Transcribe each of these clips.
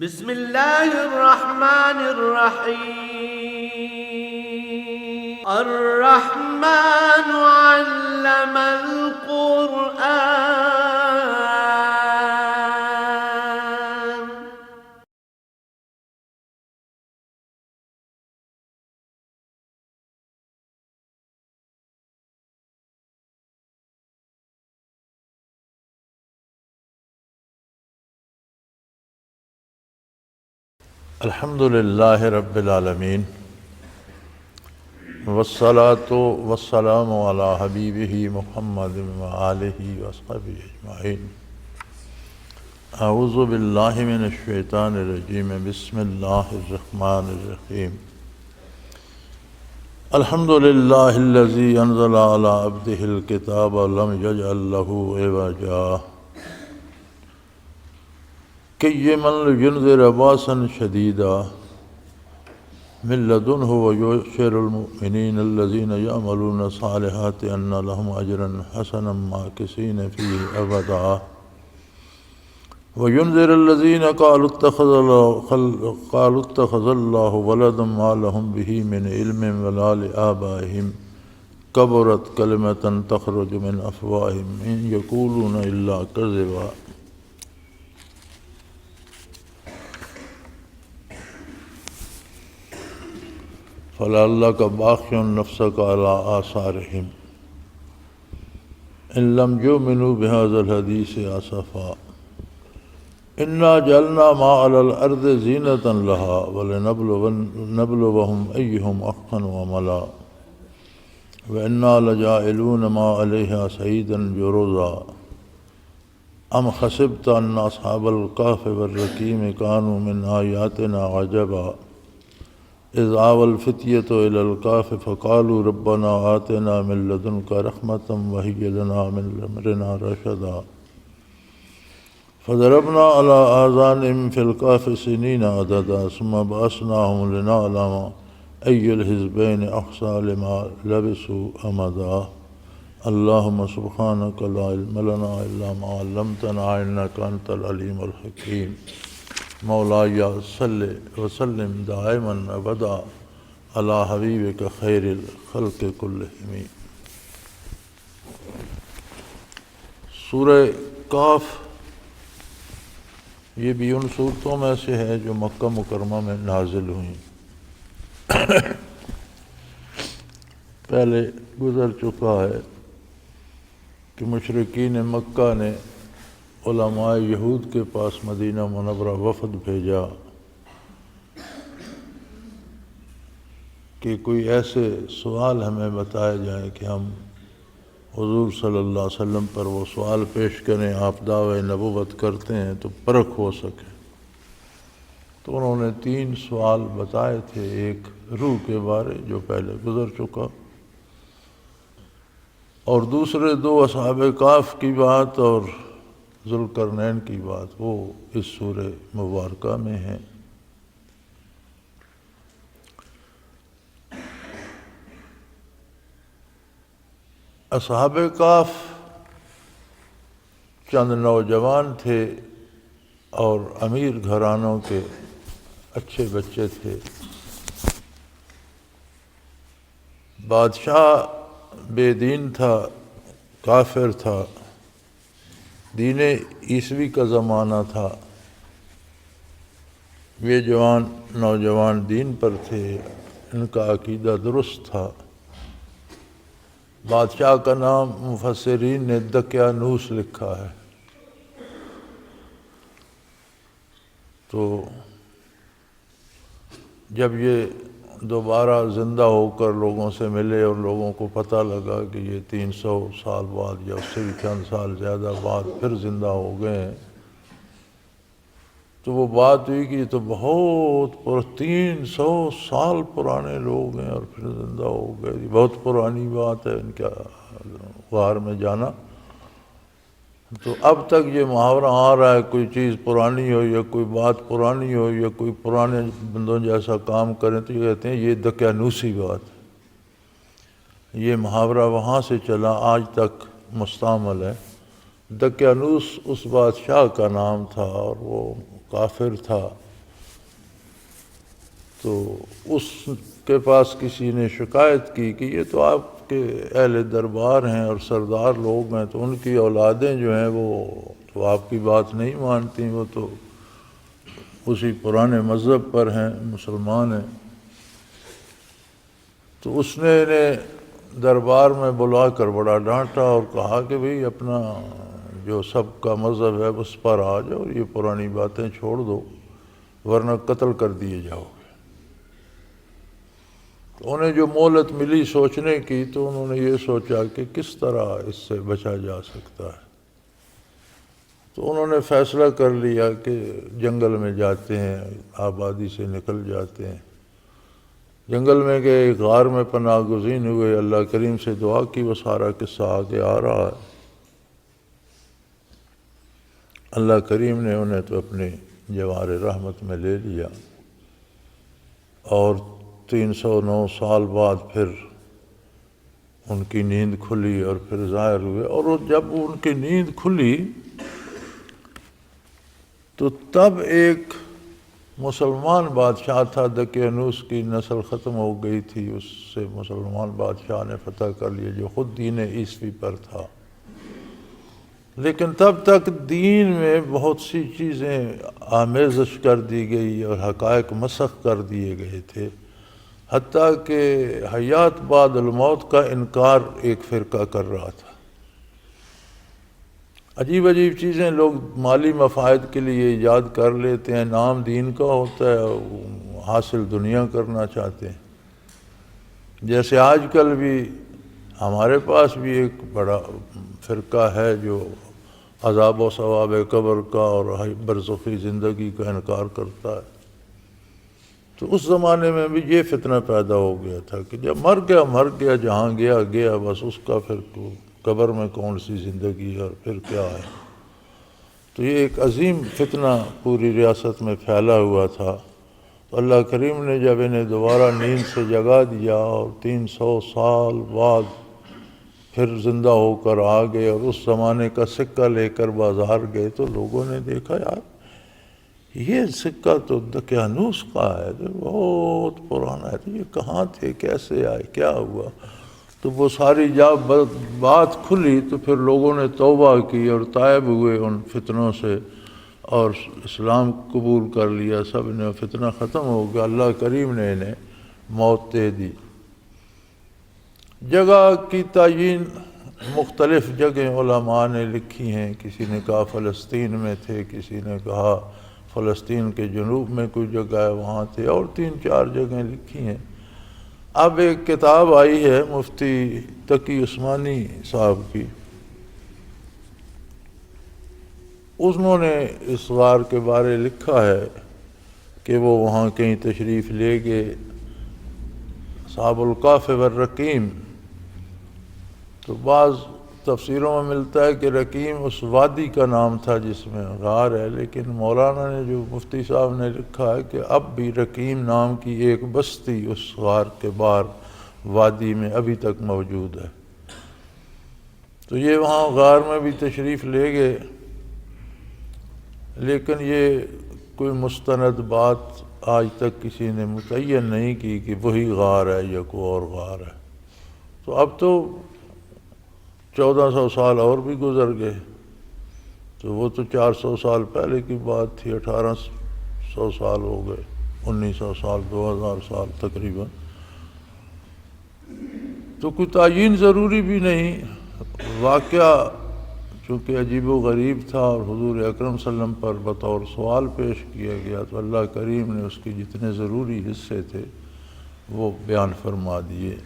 بسم الله الرحمن الرحيم. الرحمن علم القرآن. الحمد للہ رب العالمین والصلاة والسلام علی حبیبہ محمد وآلہ وصحبہ اجمعین. اعوذ باللہ من الشیطان الرجیم. بسم اللہ الرحمن الرحیم. الحمد للہ الذی انزل علی عبدہ الکتاب ولم یجعل لہ عوجا قیما لینذر باسا شدیدا من لدنہ ویبشر المؤمنین الذین یعملون الصالحات ان لهم اجرا حسنا ماکثین فیہ ابدا وینذر الذین قالوا اتخذ اللہ ولدا ما لهم به من علم ولا لآبائهم کبرت کلمۃ تخرج من افواہہم ان یقولون الا کذبا. فلعلک باخع نفسک علی آثارہم ان لم یؤمنوا بہذا الحدیث اسفا انا جعلنا ما علی الارض زینۃ لہا ولنبلوہم ایہم احسن عملا وانا لجاعلون ما علیہا صعیدا جرزا ام حسبت ان اصحاب الکہف والرقیم کانوا من آیاتنا عجبا اذ آوى الفتية إلى الكهف فقالوا ربنا آتنا من لدنك رحمة وهيئ لنا من أمرنا رشدا فضربنا على آذانهم في الكهف سنين عددا ثم بعثناهم لنعلم أي الحزبين أحصى لما لبثوا أمدا. اللهم سبحانك لا علم لنا إلا ما علمتنا إنك أنت العليم الحكيم. مولاي صل وسلم دائما ابدا على حبیبک خیر الخلق کلہم. سورہ کہف یہ بھی ان صورتوں میں سے ہے جو مکہ مکرمہ میں نازل ہوئیں. پہلے گزر چکا ہے کہ مشرکین مکہ نے علماء یہود کے پاس مدینہ منورہ وفد بھیجا کہ کوئی ایسے سوال ہمیں بتائے جائیں کہ ہم حضور صلی اللہ علیہ وسلم پر وہ سوال پیش کریں، آپ دعوی نبوت کرتے ہیں تو پرکھ ہو سکے. تو انہوں نے 3 سوال بتائے تھے. ایک روح کے بارے جو پہلے گزر چکا، اور دوسرے 2 اصحاب کہف کی بات اور ذوالقرنین کی بات، وہ اس سورہ مبارکہ میں ہیں. اصحاب کہف چند نوجوان تھے اور امیر گھرانوں کے اچھے بچے تھے. بادشاہ بے دین تھا، کافر تھا، دین عیسوی کا زمانہ تھا. یہ نوجوان دین پر تھے، ان کا عقیدہ درست تھا. بادشاہ کا نام مفسرین نے دقیانوس لکھا ہے. تو جب یہ دوبارہ زندہ ہو کر لوگوں سے ملے اور لوگوں کو پتہ لگا کہ یہ 300 سال بعد یا اس سے بھی چند سال زیادہ بعد پھر زندہ ہو گئے ہیں، تو وہ بات ہوئی کہ یہ تو بہت 300 سال پرانے لوگ ہیں اور پھر زندہ ہو گئے. یہ بہت پرانی بات ہے ان کا غار میں جانا. تو اب تک یہ محاورہ آ رہا ہے، کوئی چیز پرانی ہو یا کوئی بات پرانی ہو یا کوئی پرانے بندوں جیسا کام کریں تو یہ کہتے ہیں یہ دقیانوسی بات. یہ محاورہ وہاں سے چلا آج تک مستعمل ہے. دقیانوس اس بادشاہ کا نام تھا اور وہ کافر تھا. تو اس کے پاس کسی نے شکایت کی کہ یہ تو آپ کے اہل دربار ہیں اور سردار لوگ ہیں، تو ان کی اولادیں جو ہیں وہ تو آپ کی بات نہیں مانتی، وہ تو اسی پرانے مذہب پر ہیں، مسلمان ہیں۔ تو اس نے انہیں دربار میں بلا کر بڑا ڈانٹا اور کہا کہ بھئی اپنا جو سب کا مذہب ہے اس پر آ جاؤ، یہ پرانی باتیں چھوڑ دو ورنہ قتل کر دیے جاؤ گے۔ تو انہیں جو مہلت ملی سوچنے کی، تو انہوں نے یہ سوچا کہ کس طرح اس سے بچا جا سکتا ہے۔ تو انہوں نے فیصلہ کر لیا کہ جنگل میں جاتے ہیں، آبادی سے نکل جاتے ہیں۔ جنگل میں گئے، ایک غار میں پناہ گزین ہوئے، اللہ کریم سے دعا کی، وہ سارا قصہ آگے آ رہا ہے۔ اللہ کریم نے انہیں تو اپنے جوار رحمت میں لے لیا، اور 309 سال بعد پھر ان کی نیند کھلی اور پھر ظاہر ہوئے۔ اور جب ان کی نیند کھلی تو تب ایک مسلمان بادشاہ تھا، دقیانوس کی نسل ختم ہو گئی تھی، اس سے مسلمان بادشاہ نے فتح کر لیا جو خود دین عیسوی پر تھا۔ لیکن تب تک دین میں بہت سی چیزیں آمیزش کر دی گئی اور حقائق مسخ کر دیے گئے تھے، حتیٰ کہ حیات بعد الموت کا انکار ایک فرقہ کر رہا تھا۔ عجیب عجیب چیزیں لوگ مالی مفاد کے لیے ایجاد کر لیتے ہیں، نام دین کا ہوتا ہے، حاصل دنیا کرنا چاہتے ہیں۔ جیسے آج کل بھی ہمارے پاس بھی ایک بڑا فرقہ ہے جو عذاب و ثواب قبر کا اور برزخی زندگی کا انکار کرتا ہے۔ تو اس زمانے میں بھی یہ فتنہ پیدا ہو گیا تھا کہ جب مر گیا، جہاں گیا گیا، بس اس کا پھر قبر میں کون سی زندگی ہے اور پھر کیا ہے۔ تو یہ ایک عظیم فتنہ پوری ریاست میں پھیلا ہوا تھا۔ تو اللہ کریم نے جب انہیں دوبارہ نیند سے جگا دیا اور 300 سال بعد پھر زندہ ہو کر آ گئے اور اس زمانے کا سکہ لے کر بازار گئے، تو لوگوں نے دیکھا یار یہ سکہ تو دقیانوس کا ہے، بہت پرانا ہے، تو یہ کہاں تھے، کیسے آئے، کیا ہوا؟ تو وہ ساری جب بات کھلی تو پھر لوگوں نے توبہ کی اور تائب ہوئے ان فتنوں سے اور اسلام قبول کر لیا، سب نے فتنہ ختم ہو گیا، اللہ کریم نے انہیں موت دے دی۔ جگہ کی تعیین مختلف جگہیں علماء نے لکھی ہیں، کسی نے کہا فلسطین میں تھے، کسی نے کہا فلسطین کے جنوب میں کوئی جگہ ہے وہاں تھے، اور 3-4 جگہیں لکھی ہیں۔ اب ایک کتاب آئی ہے مفتی تقی عثمانی صاحب کی، انہوں نے اس غار کے بارے لکھا ہے کہ وہ وہاں کہیں تشریف لے گئے، اصحاب الکہف والرقیم۔ تو بعض تفسیروں میں ملتا ہے کہ رقیم اس وادی کا نام تھا جس میں غار ہے، لیکن مولانا نے جو مفتی صاحب نے لکھا ہے کہ اب بھی رقیم نام کی ایک بستی اس غار کے باہر وادی میں ابھی تک موجود ہے۔ تو یہ وہاں غار میں بھی تشریف لے گئے، لیکن یہ کوئی مستند بات آج تک کسی نے متعین نہیں کی کہ وہی غار ہے یا کوئی اور غار ہے۔ تو اب تو 1400 سال اور بھی گزر گئے، تو وہ تو 400 سال پہلے کی بات تھی، 1800 سال ہو گئے، 1900 سال، 2000 سال تقریباً۔ تو کوئی تعیین ضروری بھی نہیں، واقعہ چونکہ عجیب و غریب تھا اور حضور اکرم صلی اللہ علیہ وسلم پر بطور سوال پیش کیا گیا، تو اللہ کریم نے اس کے جتنے ضروری حصے تھے وہ بیان فرما دیے،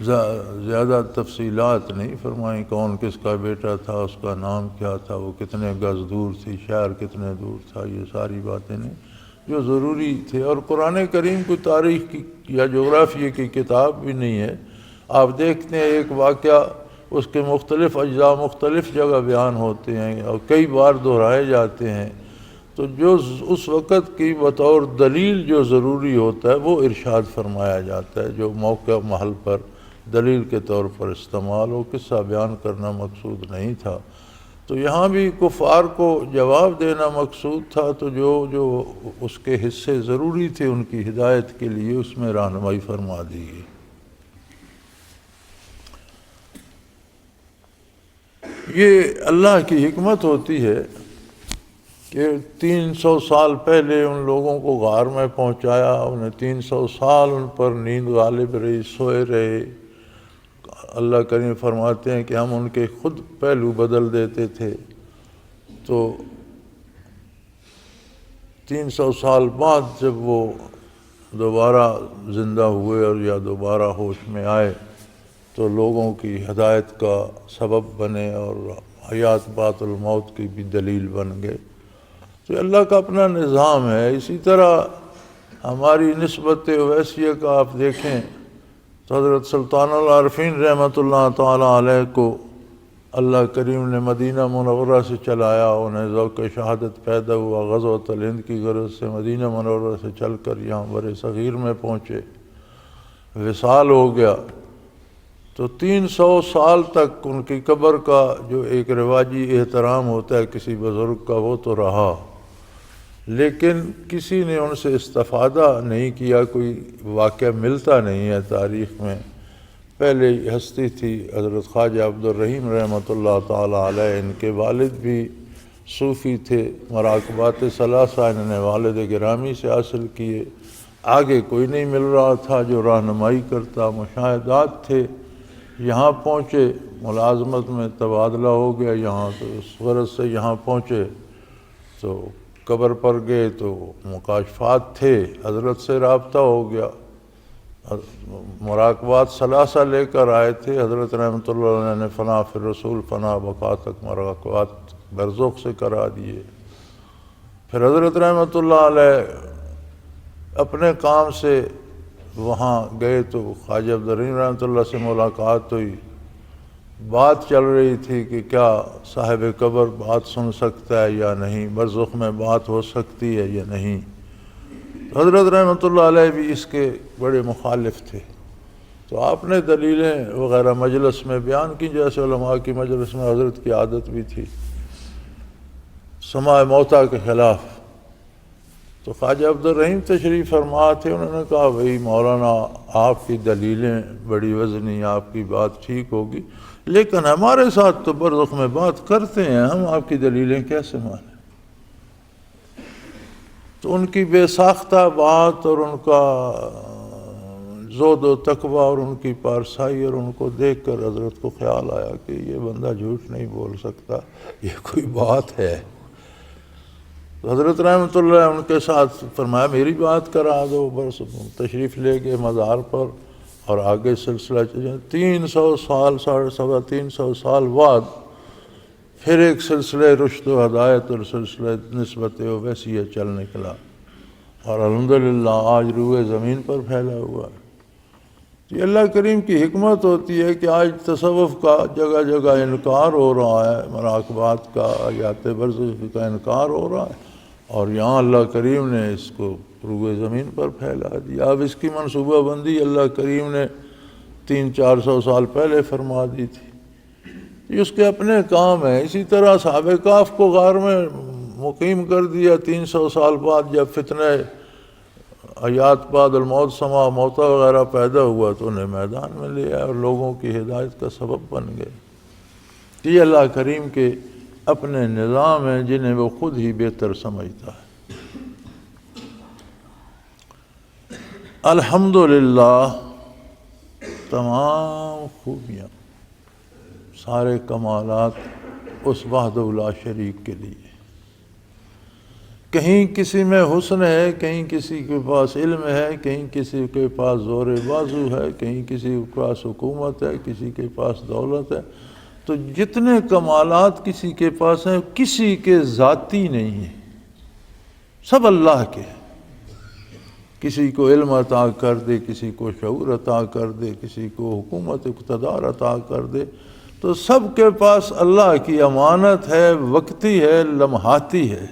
زیادہ تفصیلات نہیں فرمائیں، کون کس کا بیٹا تھا، اس کا نام کیا تھا، وہ کتنے گز دور تھی، شہر کتنے دور تھا، یہ ساری باتیں نہیں جو ضروری تھے۔ اور قرآن کریم کوئی تاریخ کی یا جغرافیے کی کتاب بھی نہیں ہے۔ آپ دیکھتے ہیں ایک واقعہ اس کے مختلف اجزاء مختلف جگہ بیان ہوتے ہیں اور کئی بار دہرائے جاتے ہیں، تو جو اس وقت کی بطور دلیل جو ضروری ہوتا ہے وہ ارشاد فرمایا جاتا ہے، جو موقع محل پر دلیل کے طور پر استعمال ہو، قصہ بیان کرنا مقصود نہیں تھا۔ تو یہاں بھی کفار کو جواب دینا مقصود تھا، تو جو اس کے حصے ضروری تھے ان کی ہدایت کے لیے اس میں رہنمائی فرما دی گئی۔ یہ اللہ کی حکمت ہوتی ہے کہ 300 سال پہلے ان لوگوں کو غار میں پہنچایا، انہیں 300 سال ان پر نیند غالب رہی، سوئے رہے۔ اللہ کریم فرماتے ہیں کہ ہم ان کے خود پہلو بدل دیتے تھے، تو 300 سال بعد جب وہ دوبارہ زندہ ہوئے اور یا دوبارہ ہوش میں آئے تو لوگوں کی ہدایت کا سبب بنے اور حیات بعد الموت کی بھی دلیل بن گئے۔ تو اللہ کا اپنا نظام ہے۔ اسی طرح ہماری نسبت اویسیہ کا آپ دیکھیں تو حضرت سلطان العارفین رحمۃ اللہ تعالیٰ علیہ کو اللہ کریم نے مدینہ منورہ سے چلایا، انہیں ذوق شہادت پیدا ہوا، غزوۃ الہند کی غرض سے مدینہ منورہ سے چل کر یہاں بر صغیر میں پہنچے، وصال ہو گیا۔ تو 300 سال تک ان کی قبر کا جو ایک رواجی احترام ہوتا ہے کسی بزرگ کا وہ تو رہا، لیکن کسی نے ان سے استفادہ نہیں کیا، کوئی واقعہ ملتا نہیں ہے تاریخ میں۔ پہلے ہستی تھی حضرت خواجہ عبد الرحیم رحمۃ اللہ تعالیٰ علیہ، ان کے والد بھی صوفی تھے، مراقبات ثلاثہ انہوں نے والد گرامی سے حاصل کیے، آگے کوئی نہیں مل رہا تھا جو رہنمائی کرتا، مشاہدات تھے، یہاں پہنچے، ملازمت میں تبادلہ ہو گیا یہاں، تو اس غرض سے یہاں پہنچے تو قبر پر گئے تو مکاشفات تھے، حضرت سے رابطہ ہو گیا، مراقبات ثلاثہ لے کر آئے تھے، حضرت رحمۃ اللہ علیہ نے فنا فی الرسول فنا بقا تک مراقبات برزخ سے کرا دیے۔ پھر حضرت رحمۃ اللہ علیہ اپنے کام سے وہاں گئے تو خواجہ عبد الرحیم رحمۃ اللہ سے ملاقات ہوئی، بات چل رہی تھی کہ کیا صاحب قبر بات سن سکتا ہے یا نہیں، برزخ میں بات ہو سکتی ہے یا نہیں۔ حضرت رحمۃ اللہ علیہ بھی اس کے بڑے مخالف تھے، تو آپ نے دلیلیں وغیرہ مجلس میں بیان کی، جیسے علماء کی مجلس میں حضرت کی عادت بھی تھی سماع موتیٰ کے خلاف۔ تو خواجہ عبد الرحیم تشریف فرما تھے، انہوں نے کہا بھئی مولانا آپ کی دلیلیں بڑی وزنی، آپ کی بات ٹھیک ہوگی، لیکن ہمارے ساتھ تو برزخ میں بات کرتے ہیں، ہم آپ کی دلیلیں کیسے مانیں؟ تو ان کی بے ساختہ بات اور ان کا زہد و تقوی اور ان کی پارسائی اور ان کو دیکھ کر حضرت کو خیال آیا کہ یہ بندہ جھوٹ نہیں بول سکتا، یہ کوئی بات ہے۔ تو حضرت رحمۃ اللہ ان کے ساتھ فرمایا میری بات کرا دو، بس تشریف لے گئے مزار پر اور آگے سلسلہ 300 سال 350 سال بعد پھر ایک سلسلہ رشد و ہدایت اور سلسلہ نسبت اویسیہ چل نکلا، اور الحمدللہ آج روئے زمین پر پھیلا ہوا ہے۔ یہ اللہ کریم کی حکمت ہوتی ہے کہ آج تصوف کا جگہ جگہ انکار ہو رہا ہے، مراقبات کا، حیات برزخ کا انکار ہو رہا ہے، اور یہاں اللہ کریم نے اس کو روئے زمین پر پھیلا دیا۔ اب اس کی منصوبہ بندی اللہ کریم نے 300-400 سال پہلے فرما دی تھی، یہ اس کے اپنے کام ہے۔ اسی طرح اصحاب کہف کو غار میں مقیم کر دیا 300 سال بعد، جب فتنہ حیات بعد الموت سماع موتیٰ وغیرہ پیدا ہوا تو انہیں میدان میں لے آئے اور لوگوں کی ہدایت کا سبب بن گئے۔ یہ اللہ کریم کے اپنے نظام ہیں جنہیں وہ خود ہی بہتر سمجھتا ہے۔ الحمدللہ تمام خوبیاں، سارے کمالات اس وحدہ لا شریک کے لیے۔ کہیں کسی میں حسن ہے، کہیں کسی کے پاس علم ہے، کہیں کسی کے پاس زور بازو ہے، کہیں کسی کے پاس حکومت ہے، کسی کے پاس دولت ہے، تو جتنے کمالات کسی کے پاس ہیں کسی کے ذاتی نہیں ہیں، سب اللہ کے ہیں۔ کسی کو علم عطا کر دے، کسی کو شعور عطا کر دے، کسی کو حکومت اقتدار عطا کر دے، تو سب کے پاس اللہ کی امانت ہے، وقتی ہے، لمحاتی ہے،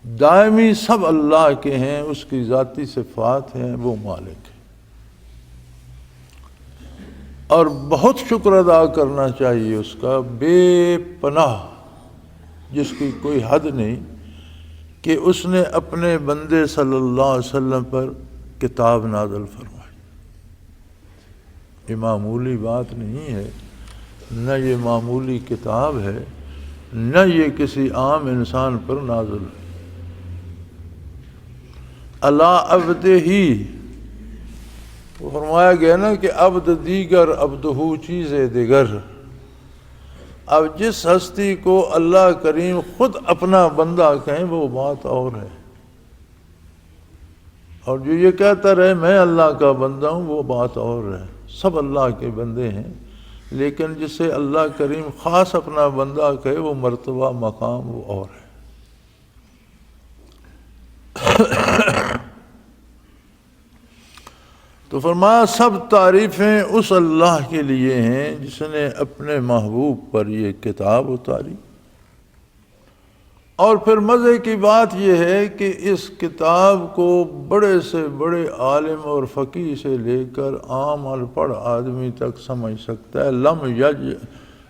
دائمی سب اللہ کے ہیں، اس کی ذاتی صفات ہیں، وہ مالک ہے۔ اور بہت شکر ادا کرنا چاہیے اس کا بے پناہ، جس کی کوئی حد نہیں، کہ اس نے اپنے بندے صلی اللہ علیہ وسلم پر کتاب نازل فرمائی۔ یہ معمولی بات نہیں ہے، نہ یہ معمولی کتاب ہے، نہ یہ کسی عام انسان پر نازل ہے۔ اللہ عبد ہی، وہ فرمایا گیا نا کہ عبد دیگر عبدہو چیز دیگر۔ اب جس ہستی کو اللہ کریم خود اپنا بندہ کہیں وہ بات اور ہے، اور جو یہ کہتا رہے میں اللہ کا بندہ ہوں وہ بات اور ہے۔ سب اللہ کے بندے ہیں، لیکن جسے اللہ کریم خاص اپنا بندہ کہے وہ مرتبہ مقام وہ اور ہے۔ تو فرمایا سب تعریفیں اس اللہ کے لیے ہیں جس نے اپنے محبوب پر یہ کتاب اتاری۔ اور پھر مزے کی بات یہ ہے کہ اس کتاب کو بڑے سے بڑے عالم اور فقیہ سے لے کر عام ان پڑھ آدمی تک سمجھ سکتا ہے۔ لم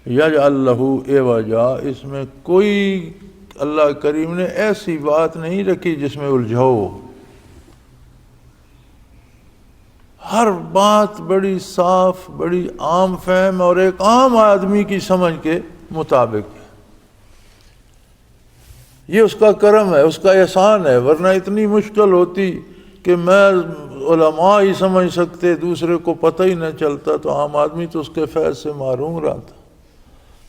یجعل لہ عوجا، اس میں کوئی اللہ کریم نے ایسی بات نہیں رکھی جس میں الجھاؤ۔ ہر بات بڑی صاف، بڑی عام فہم اور ایک عام آدمی کی سمجھ کے مطابق ہے۔ یہ اس کا کرم ہے، اس کا احسان ہے، ورنہ اتنی مشکل ہوتی کہ میں علماء ہی سمجھ سکتے، دوسرے کو پتہ ہی نہ چلتا، تو عام آدمی تو اس کے فیض سے محروم رہتا۔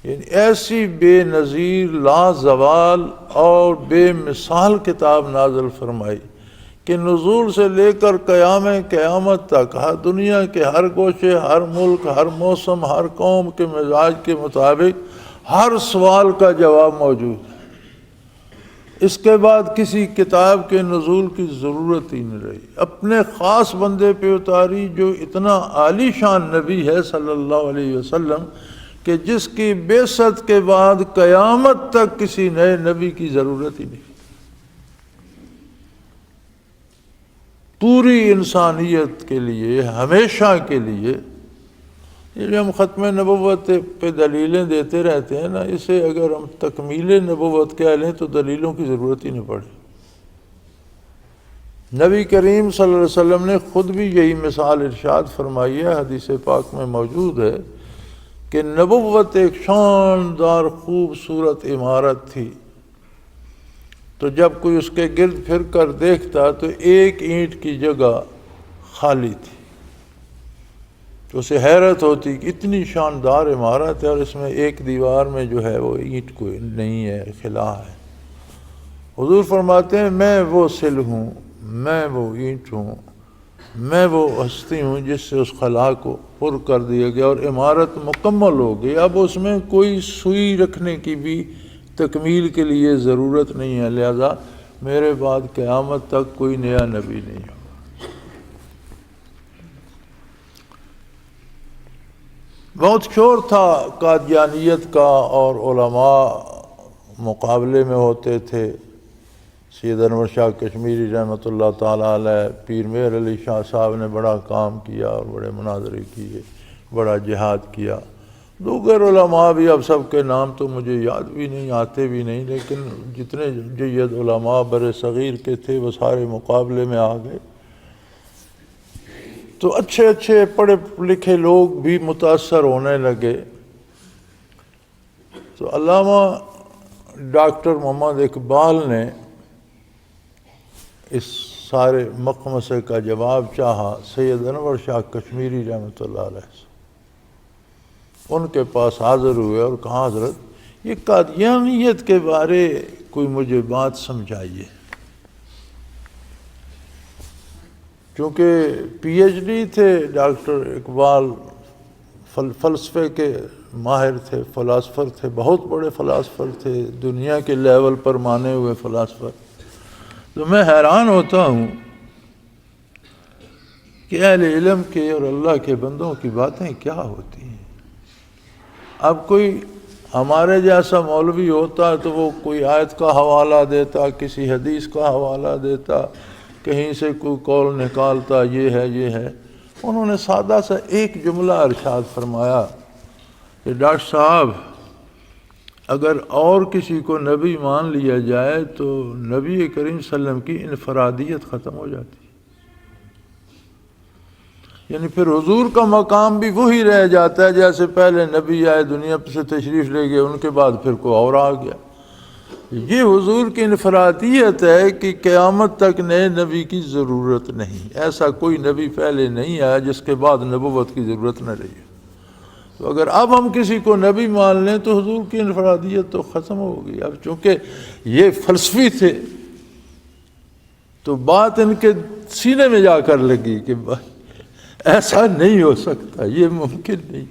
یعنی ایسی بے نظیر، لا زوال اور بے مثال کتاب نازل فرمائی کہ نزول سے لے کر قیامت تک ہر دنیا کے ہر گوشے، ہر ملک، ہر موسم، ہر قوم کے مزاج کے مطابق ہر سوال کا جواب موجود ہے۔ اس کے بعد کسی کتاب کے نزول کی ضرورت ہی نہیں رہی۔ اپنے خاص بندے پہ اتاری جو اتنا عالی شان نبی ہے صلی اللہ علیہ وسلم، کہ جس کی بعثت کے بعد قیامت تک کسی نئے نبی کی ضرورت ہی نہیں۔ پوری انسانیت کے لیے، ہمیشہ کے لیے، یہ جو ہم ختم نبوت پہ دلیلیں دیتے رہتے ہیں نا، اسے اگر ہم تکمیل نبوت کہہ لیں تو دلیلوں کی ضرورت ہی نہیں پڑے۔ نبی کریم صلی اللہ علیہ وسلم نے خود بھی یہی مثال ارشاد فرمائی ہے، حدیث پاک میں موجود ہے کہ نبوت ایک شاندار خوبصورت عمارت تھی، تو جب کوئی اس کے گرد پھر کر دیکھتا تو ایک اینٹ کی جگہ خالی تھی، تو اسے حیرت ہوتی کہ اتنی شاندار عمارت ہے اور اس میں ایک دیوار میں جو ہے وہ اینٹ کوئی نہیں ہے، خلا ہے۔ حضور فرماتے ہیں میں وہ سل ہوں، میں وہ اینٹ ہوں، میں وہ ہستی ہوں جس سے اس خلا کو پر کر دیا گیا اور عمارت مکمل ہو گئی۔ اب اس میں کوئی سوئی رکھنے کی بھی تکمیل کے لیے ضرورت نہیں ہے، لہذا میرے بعد قیامت تک کوئی نیا نبی نہیں ہو۔ بہت شور تھا قادیانیت کا، اور علماء مقابلے میں ہوتے تھے۔ سید انور شاہ کشمیری رحمۃ اللہ تعالیٰ علیہ، پیر مہر علی شاہ صاحب نے بڑا کام کیا اور بڑے مناظرے کیے، بڑا جہاد کیا۔ دوسر علماء بھی، اب سب کے نام تو مجھے یاد بھی نہیں، آتے بھی نہیں، لیکن جتنے جید علماء بر صغیر کے تھے وہ سارے مقابلے میں آ گئے۔ تو اچھے اچھے پڑھے لکھے لوگ بھی متاثر ہونے لگے۔ تو علامہ ڈاکٹر محمد اقبال نے اس سارے مخمصے کا جواب چاہا سید انور شاہ کشمیری رحمۃ اللہ علیہ سے۔ ان کے پاس حاضر ہوئے اور کہا حضرت یہ قادیانیت کے بارے کوئی مجھے بات سمجھائیے، کیونکہ پی ایچ ڈی تھے ڈاکٹر اقبال، فلسفے کے ماہر تھے، فلاسفر تھے، بہت بڑے فلاسفر تھے، دنیا کے لیول پر مانے ہوئے فلاسفر۔ تو میں حیران ہوتا ہوں کہ اہل علم کے اور اللہ کے بندوں کی باتیں کیا ہوتی ہیں۔ اب کوئی ہمارے جیسا مولوی ہوتا تو وہ کوئی آیت کا حوالہ دیتا، کسی حدیث کا حوالہ دیتا، کہیں سے کوئی قول نکالتا، یہ ہے یہ ہے۔ انہوں نے سادہ سا ایک جملہ ارشاد فرمایا کہ ڈاکٹر صاحب اگر اور کسی کو نبی مان لیا جائے تو نبی کریم صلی اللہ علیہ وسلم کی انفرادیت ختم ہو جاتی، یعنی پھر حضور کا مقام بھی وہی رہ جاتا ہے جیسے پہلے نبی آئے دنیا سے تشریف لے گئے، ان کے بعد پھر کوئی اور آ گیا۔ یہ حضور کی انفرادیت ہے کہ قیامت تک نئے نبی کی ضرورت نہیں، ایسا کوئی نبی پہلے نہیں آیا جس کے بعد نبوت کی ضرورت نہ رہی۔ تو اگر اب ہم کسی کو نبی مان لیں تو حضور کی انفرادیت تو ختم ہو گئی۔ اب چونکہ یہ فلسفی تھے تو بات ان کے سینے میں جا کر لگی کہ ایسا نہیں ہو سکتا، یہ ممکن نہیں،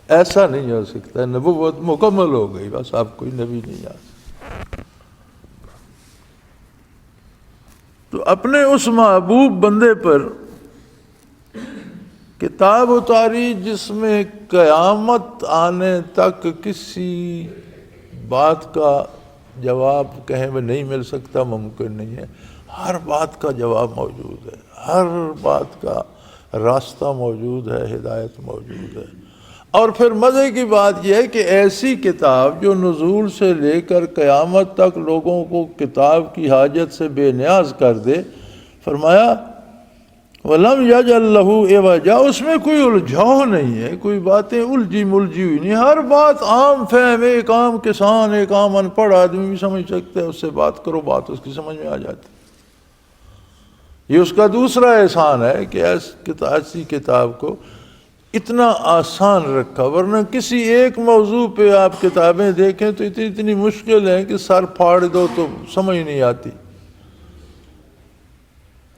ایسا نہیں ہو سکتا، نبوت مکمل ہو گئی، بس اب کوئی نبی نہیں آ سکتا۔ تو اپنے اس محبوب بندے پر کتاب اتاری جس میں قیامت آنے تک کسی بات کا جواب کہیں میں نہیں مل سکتا، ممکن نہیں ہے، ہر بات کا جواب موجود ہے، ہر بات کا راستہ موجود ہے، ہدایت موجود ہے۔ اور پھر مزے کی بات یہ ہے کہ ایسی کتاب جو نزول سے لے کر قیامت تک لوگوں کو کتاب کی حاجت سے بے نیاز کر دے، فرمایا وَلَمْ يَجْعَلْ لَهُ عِوَجًا، اس میں کوئی الجھاؤ نہیں ہے، کوئی باتیں الجھی ملجھی ہوئی نہیں، ہر بات عام فہم، ایک عام کسان، ایک عام ان پڑھ آدمی بھی سمجھ سکتے ہیں، اس سے بات کرو بات اس کی سمجھ میں آ جاتی۔ یہ اس کا دوسرا احسان ہے کہ ایسی کتاب کو اتنا آسان رکھا، ورنہ کسی ایک موضوع پہ آپ کتابیں دیکھیں تو اتنی مشکل ہیں کہ سر پھاڑ دو تو سمجھ نہیں آتی،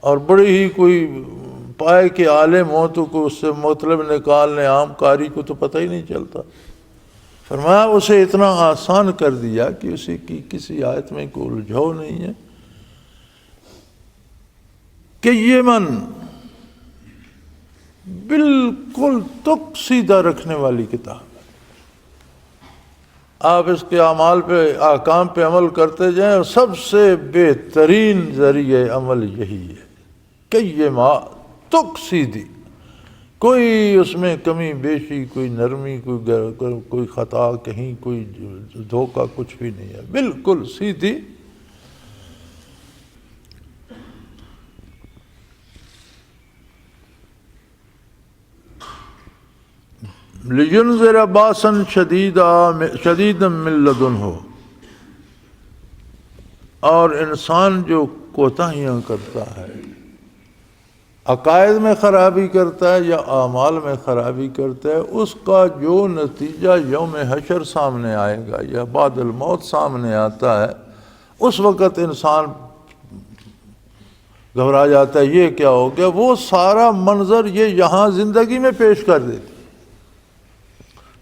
اور بڑی ہی کوئی پائے کے عالم ہو تو کوئی اس سے مطلب نکالنے عام قاری کو تو پتہ ہی نہیں چلتا۔ فرمایا اسے اتنا آسان کر دیا کہ اسے کی کسی آیت میں کوئی الجھاؤ نہیں ہے، کہ یہ من بالکل تک سیدھا رکھنے والی کتاب ہے، آپ اس کے اعمال پہ احکام پہ عمل کرتے جائیں، اور سب سے بہترین ذریعہ عمل یہی ہے کہ یہ ماں تک سیدھی، کوئی اس میں کمی بیشی، کوئی نرمی، کوئی خطا کہیں، کوئی دھوکہ کچھ بھی نہیں ہے، بالکل سیدھی۔ لِيُنذِرَ بَأْسًا شَدِيدًا مِّن لَّدُنْهُ، اور انسان جو کوتاہیاں کرتا ہے، عقائد میں خرابی کرتا ہے یا اعمال میں خرابی کرتا ہے، اس کا جو نتیجہ یوم حشر سامنے آئے گا یا بعد الموت سامنے آتا ہے، اس وقت انسان گھبرا جاتا ہے، یہ کیا ہو گیا، وہ سارا منظر یہ یہاں زندگی میں پیش کر دیتی۔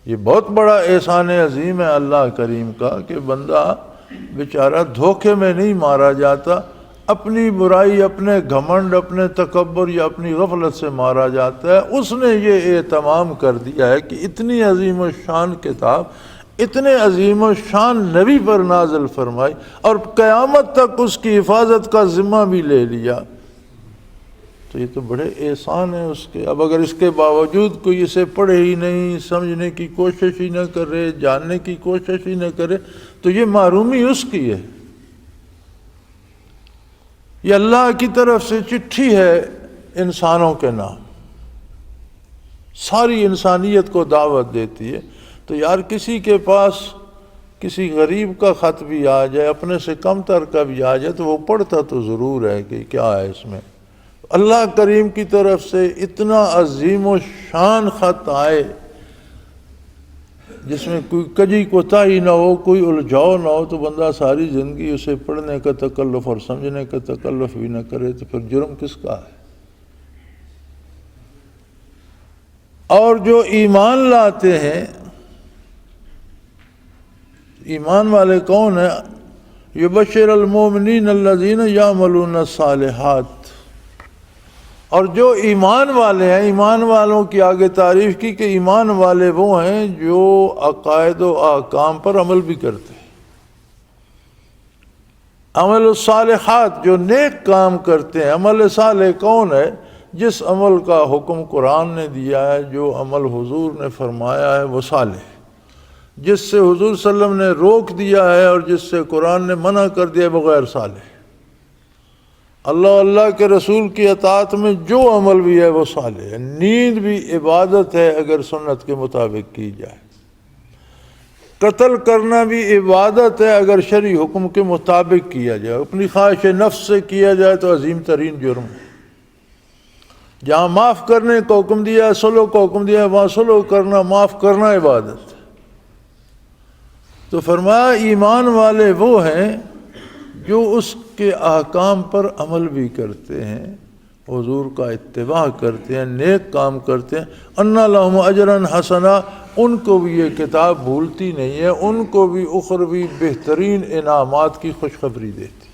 یہ بہت بڑا احسان عظیم ہے اللہ کریم کا کہ بندہ بیچارہ دھوکے میں نہیں مارا جاتا، اپنی برائی، اپنے گھمنڈ، اپنے تکبر یا اپنی غفلت سے مارا جاتا ہے۔ اس نے یہ اہتمام کر دیا ہے کہ اتنی عظیم الشان کتاب، اتنے عظیم الشان نبی پر نازل فرمائی، اور قیامت تک اس کی حفاظت کا ذمہ بھی لے لیا، تو یہ تو بڑے احسان ہیں اس کے۔ اب اگر اس کے باوجود کوئی اسے پڑھے ہی نہیں، سمجھنے کی کوشش ہی نہ کرے، جاننے کی کوشش ہی نہ کرے، تو یہ محرومی اس کی ہے۔ یہ اللہ کی طرف سے چٹھی ہے انسانوں کے نام، ساری انسانیت کو دعوت دیتی ہے۔ تو یار کسی کے پاس کسی غریب کا خط بھی آ جائے، اپنے سے کم تر کا بھی آ جائے، تو وہ پڑھتا تو ضرور ہے کہ کیا ہے اس میں۔ اللہ کریم کی طرف سے اتنا عظیم و شان خط آئے جس میں کوئی کجی کوتاہی نہ ہو، کوئی الجھاؤ نہ ہو، تو بندہ ساری زندگی اسے پڑھنے کا تکلف اور سمجھنے کا تکلف بھی نہ کرے، تو پھر جرم کس کا ہے؟ اور جو ایمان لاتے ہیں، ایمان والے کون ہیں؟ یبشر المومنین الذین یعملون الصالحات، اور جو ایمان والے ہیں، ایمان والوں کی آگے تعریف کی کہ ایمان والے وہ ہیں جو عقائد و احکام پر عمل بھی کرتے ہیں، عمل الصالحات، جو نیک کام کرتے ہیں۔ عمل صالح کون ہے؟ جس عمل کا حکم قرآن نے دیا ہے، جو عمل حضور نے فرمایا ہے وہ صالح، جس سے حضور صلی اللہ علیہ وسلم نے روک دیا ہے اور جس سے قرآن نے منع کر دیا وہ غیر صالح۔ اللہ کے رسول کی اطاعت میں جو عمل بھی ہے وہ صالح ہے۔ نیند بھی عبادت ہے اگر سنت کے مطابق کی جائے، قتل کرنا بھی عبادت ہے اگر شرعی حکم کے مطابق کیا جائے، اپنی خواہش نفس سے کیا جائے تو عظیم ترین جرم ہے۔ جہاں معاف کرنے کا حکم دیا ہے، صلح کا حکم دیا ہے، وہاں صلح کرنا، معاف کرنا عبادت ہے۔ تو فرمایا ایمان والے وہ ہیں جو اس کے احکام پر عمل بھی کرتے ہیں، حضور کا اتباع کرتے ہیں، نیک کام کرتے ہیں۔ ان لہم اجرا حسنا، ان کو بھی یہ کتاب بھولتی نہیں ہے، ان کو بھی اخروی بہترین انعامات کی خوشخبری دیتی۔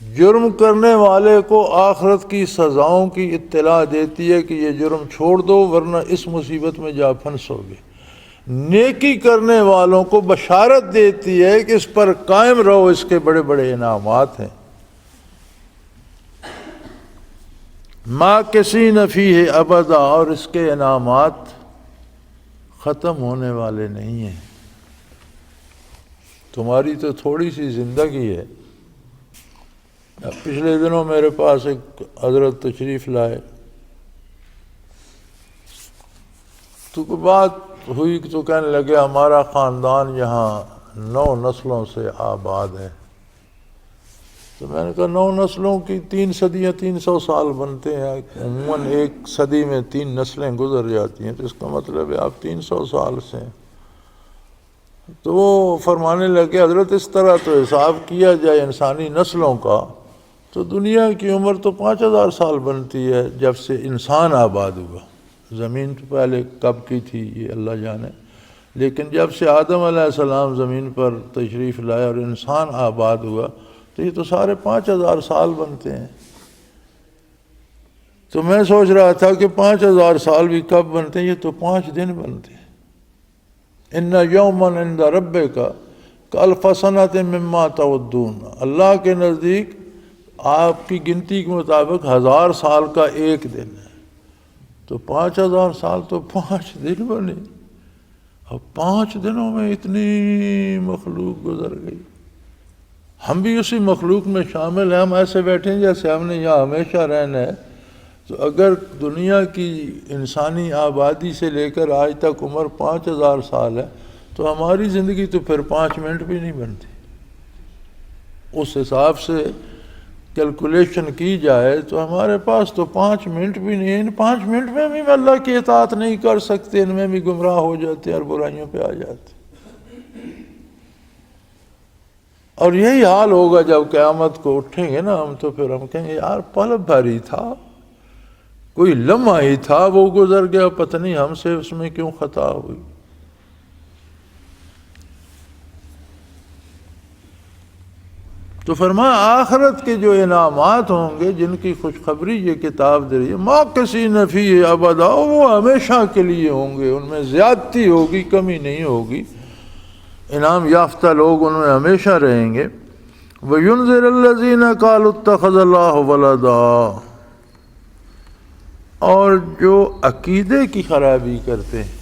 جرم کرنے والے کو آخرت کی سزاؤں کی اطلاع دیتی ہے کہ یہ جرم چھوڑ دو ورنہ اس مصیبت میں جا پھنسو گے۔ نیکی کرنے والوں کو بشارت دیتی ہے کہ اس پر قائم رہو، اس کے بڑے بڑے انعامات ہیں۔ ماکثین فیہ ابدا، اور اس کے انعامات ختم ہونے والے نہیں ہیں۔ تمہاری تو تھوڑی سی زندگی ہے۔ پچھلے دنوں میرے پاس ایک حضرت تشریف لائے، تو کوئی بات ہوئی تو کہنے لگے ہمارا خاندان یہاں 9 نسلوں سے آباد ہے۔ تو میں نے کہا 9 نسلوں کی 3 صدیاں 300 سال بنتے ہیں، عموماً ایک صدی میں 3 نسلیں گزر جاتی ہیں، تو اس کا مطلب ہے آپ 300 سال سے ہیں۔ تو وہ فرمانے لگے حضرت اس طرح تو حساب کیا جائے انسانی نسلوں کا تو دنیا کی عمر تو 5000 سال بنتی ہے جب سے انسان آباد ہوا۔ زمین تو پہلے کب کی تھی یہ اللہ جانے، لیکن جب سے آدم علیہ السلام زمین پر تشریف لائے اور انسان آباد ہوا تو یہ تو سارے 5000 سال بنتے ہیں۔ تو میں سوچ رہا تھا کہ 5000 سال بھی کب بنتے ہیں، یہ تو 5 دن بنتے ہیں۔ ان یوما عند ربک کالف سنۃ مما تعدون، اللہ کے نزدیک آپ کی گنتی کے مطابق 1000 سال کا ایک دن ہے، تو 5000 سال تو 5 دن بنے، اور 5 دنوں میں اتنی مخلوق گزر گئی۔ ہم بھی اسی مخلوق میں شامل ہیں، ہم ایسے بیٹھے ہیں جیسے ہم نے یہاں ہمیشہ رہنا ہے۔ تو اگر دنیا کی انسانی آبادی سے لے کر آج تک عمر 5000 سال ہے تو ہماری زندگی تو پھر 5 منٹ بھی نہیں بنتی۔ اس حساب سے کیلکولیشن کی جائے تو ہمارے پاس تو 5 منٹ بھی نہیں ہے۔ ان 5 منٹ میں بھی اللہ کی اطاعت نہیں کر سکتے، ان میں بھی گمراہ ہو جاتے ہیں اور برائیوں پہ آ جاتے۔ اور یہی حال ہوگا جب قیامت کو اٹھیں گے نا ہم، تو پھر ہم کہیں گے یار پل بھر ہی تھا، کوئی لمحہ ہی تھا وہ گزر گیا، پتہ نہیں ہم سے اس میں کیوں خطا ہوئی۔ تو فرمایا آخرت کے جو انعامات ہوں گے جن کی خوشخبری یہ کتاب دے رہی ہے، ماکثین فیہ ابدا، وہ ہمیشہ کے لیے ہوں گے، ان میں زیادتی ہوگی، کمی نہیں ہوگی۔ انعام یافتہ لوگ ان میں ہمیشہ رہیں گے۔ وَيُنذِرَ الَّذِينَ قَالُوا اتَّخَذَ اللَّهُ وَلَدًا، اور جو عقیدے کی خرابی کرتے ہیں،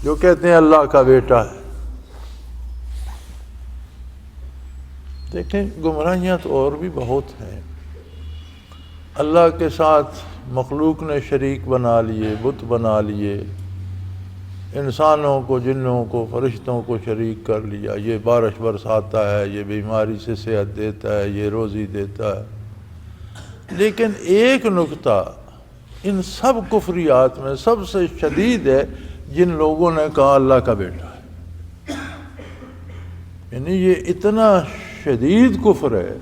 جو کہتے ہیں اللہ کا بیٹا ہے۔ دیکھیں گمراہیاں تو اور بھی بہت ہیں۔ اللہ کے ساتھ مخلوق نے شریک بنا لیے، بت بنا لیے، انسانوں کو، جنوں کو، فرشتوں کو شریک کر لیا۔ یہ بارش برساتا ہے، یہ بیماری سے صحت دیتا ہے، یہ روزی دیتا ہے۔ لیکن ایک نکتہ ان سب کفریات میں سب سے شدید ہے، جن لوگوں نے کہا اللہ کا بیٹا ہے۔ یعنی یہ اتنا شدید کفر ہے،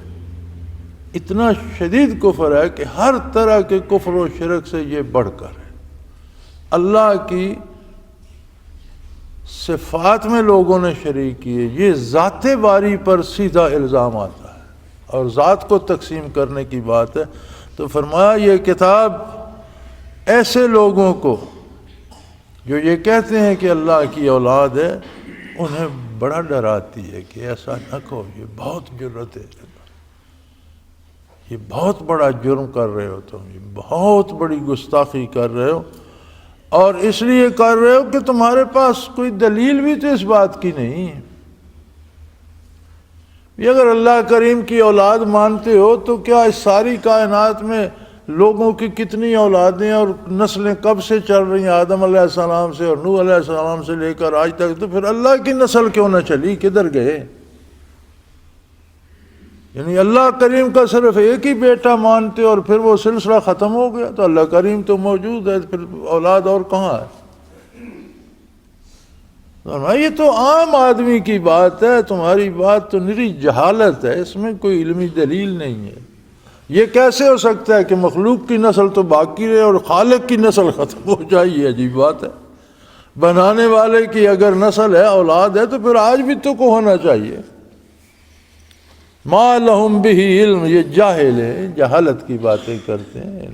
اتنا شدید کفر ہے کہ ہر طرح کے کفر و شرک سے یہ بڑھ کر ہے۔ اللہ کی صفات میں لوگوں نے شریک کیے، یہ ذات باری پر سیدھا الزام آتا ہے اور ذات کو تقسیم کرنے کی بات ہے۔ تو فرمایا یہ کتاب ایسے لوگوں کو جو یہ کہتے ہیں کہ اللہ کی اولاد ہے، انہیں بڑا ڈراتی ہے کہ ایسا نہ کہو، یہ بہت جرت ہے، یہ بہت بڑا جرم کر رہے ہو تم، یہ بہت بڑی گستاخی کر رہے ہو، اور اس لیے کر رہے ہو کہ تمہارے پاس کوئی دلیل بھی تو اس بات کی نہیں ہے۔ یہ اگر اللہ کریم کی اولاد مانتے ہو تو کیا اس ساری کائنات میں لوگوں کی کتنی اولادیں اور نسلیں کب سے چل رہی ہیں، آدم علیہ السلام سے اور نوح علیہ السلام سے لے کر آج تک، تو پھر اللہ کی نسل کیوں نہ چلی، کدھر گئے؟ یعنی اللہ کریم کا صرف ایک ہی بیٹا مانتے اور پھر وہ سلسلہ ختم ہو گیا، تو اللہ کریم تو موجود ہے، پھر اولاد اور کہاں ہے؟ یہ تو عام آدمی کی بات ہے، تمہاری بات تو نری جہالت ہے، اس میں کوئی علمی دلیل نہیں ہے۔ یہ کیسے ہو سکتا ہے کہ مخلوق کی نسل تو باقی رہے اور خالق کی نسل ختم ہو جائے؟ یہ عجیب بات ہے۔ بنانے والے کی اگر نسل ہے، اولاد ہے، تو پھر آج بھی تو کو ہونا چاہیے۔ ما لہم بہ علم، یہ جاہل ہے، جہالت کی باتیں کرتے ہیں،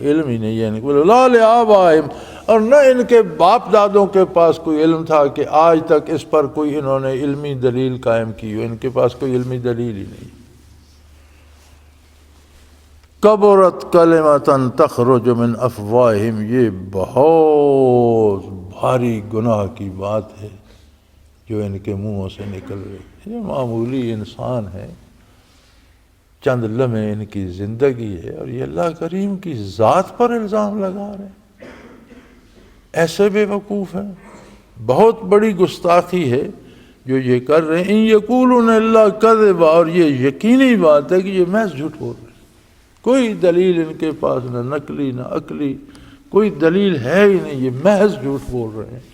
علم ہی نہیں ہے۔ لا لآبائہم، اور نہ ان کے باپ دادوں کے پاس کوئی علم تھا کہ آج تک اس پر کوئی انہوں نے علمی دلیل قائم کی ہو، ان کے پاس کوئی علمی دلیل ہی نہیں۔ کبرت کلمۃ تخرج من افواہہم، یہ بہت بھاری گناہ کی بات ہے جو ان کے منہوں سے نکل رہی ہے۔ یہ معمولی انسان ہے، چند لمحے ان کی زندگی ہے، اور یہ اللہ کریم کی ذات پر الزام لگا رہے ہیں۔ ایسے بے وقوف ہیں، بہت بڑی گستاخی ہے جو یہ کر رہے ہیں۔ ان یقولون الا کذبا، اور یہ یقینی بات ہے کہ یہ محض جھوٹ بول رہے ہیں، کوئی دلیل ان کے پاس نہ نقلی نہ عقلی، کوئی دلیل ہے ہی نہیں، یہ محض جھوٹ بول رہے ہیں۔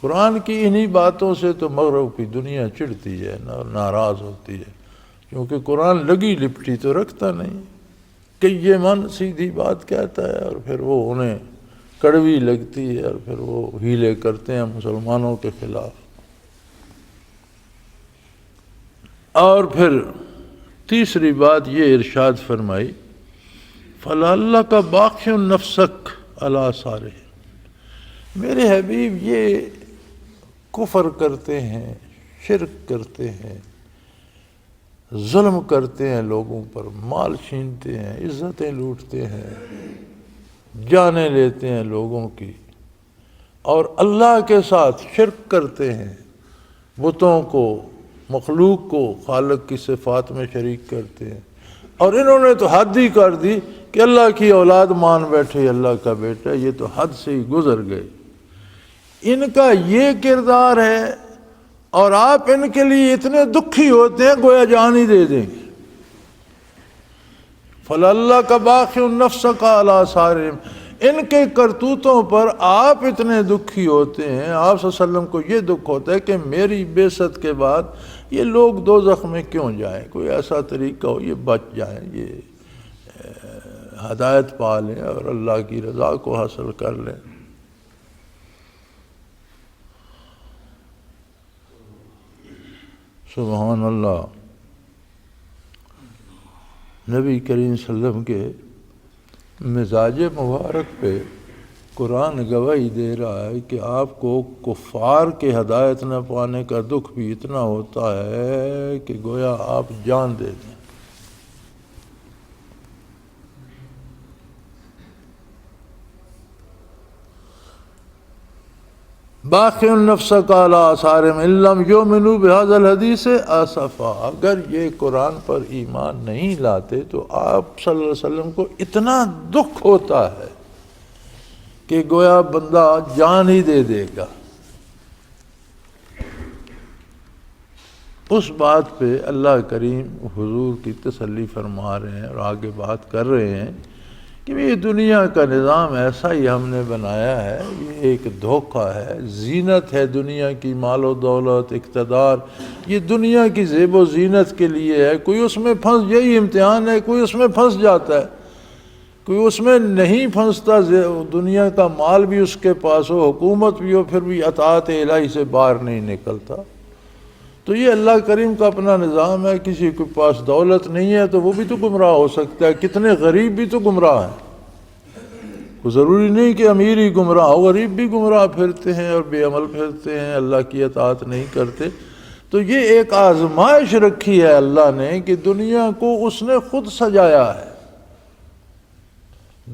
قرآن کی انہی باتوں سے تو مغرب کی دنیا چڑھتی ہے، ناراض ہوتی ہے، کیونکہ قرآن لگی لپٹی تو رکھتا نہیں کہ یہ من سیدھی بات کہتا ہے، اور پھر وہ انہیں کڑوی لگتی ہے، اور پھر وہ ہیلے کرتے ہیں مسلمانوں کے خلاف۔ اور پھر تیسری بات یہ ارشاد فرمائی، فَلَعَلَّكَ بَاخِعٌ نَفْسَكَ عَلَىٰ آثَارِهِمْ، میرے حبیب یہ کفر کرتے ہیں، شرک کرتے ہیں، ظلم کرتے ہیں، لوگوں پر مال چھینتے ہیں، عزتیں لوٹتے ہیں، جانیں لیتے ہیں لوگوں کی، اور اللہ کے ساتھ شرک کرتے ہیں، بتوں کو، مخلوق کو خالق کی صفات میں شریک کرتے ہیں، اور انہوں نے تو حد ہی کر دی کہ اللہ کی اولاد مان بیٹھے، اللہ کا بیٹا، یہ تو حد سے ہی گزر گئے۔ ان کا یہ کردار ہے، اور آپ ان کے لیے اتنے دکھی ہوتے ہیں گویا جان ہی دے دیں گے۔ فَلَعَلَّكَ بَاخِعٌ نَفْسَكَ عَلَىٰ آثَارِهِمْ، ان کے کرتوتوں پر آپ اتنے دکھی ہوتے ہیں، آپ صلی اللہ علیہ وسلم کو یہ دکھ ہوتا ہے کہ میری بعثت کے بعد یہ لوگ دوزخ میں کیوں جائیں، کوئی ایسا طریقہ ہو یہ بچ جائیں، یہ ہدایت پا لیں اور اللہ کی رضا کو حاصل کر لیں۔ سبحان اللہ۔ نبی کریم صلی اللہ علیہ وسلم کے مزاج مبارک پہ قرآن گواہی دے رہا ہے کہ آپ کو کفار کے ہدایت نہ پانے کا دکھ بھی اتنا ہوتا ہے کہ گویا آپ جان دے دیں۔ باخع نفسک علی آثارہم ان لم یؤمنوا بہذا الحدیث اسفا، اگر یہ قرآن پر ایمان نہیں لاتے تو آپ صلی اللہ علیہ وسلم کو اتنا دکھ ہوتا ہے کہ گویا بندہ جان ہی دے دے گا۔ اس بات پہ اللہ کریم حضور کی تسلی فرما رہے ہیں اور آگے بات کر رہے ہیں کہ یہ دنیا کا نظام ایسا ہی ہم نے بنایا ہے، یہ ایک دھوکہ ہے، زینت ہے دنیا کی، مال و دولت، اقتدار، یہ دنیا کی زیب و زینت کے لیے ہے۔ کوئی اس میں پھنس، یہی امتحان ہے، کوئی اس میں پھنس جاتا ہے، کوئی اس میں نہیں پھنستا، دنیا کا مال بھی اس کے پاس ہو، حکومت بھی ہو، پھر بھی اطاعت الہی سے باہر نہیں نکلتا۔ تو یہ اللہ کریم کا اپنا نظام ہے، کسی کے پاس دولت نہیں ہے تو وہ بھی تو گمراہ ہو سکتا ہے، کتنے غریب بھی تو گمراہ ہیں، ضروری نہیں کہ امیر ہی گمراہ ہو، غریب بھی گمراہ پھرتے ہیں اور بے عمل پھرتے ہیں، اللہ کی اطاعت نہیں کرتے۔ تو یہ ایک آزمائش رکھی ہے اللہ نے کہ دنیا کو اس نے خود سجایا ہے۔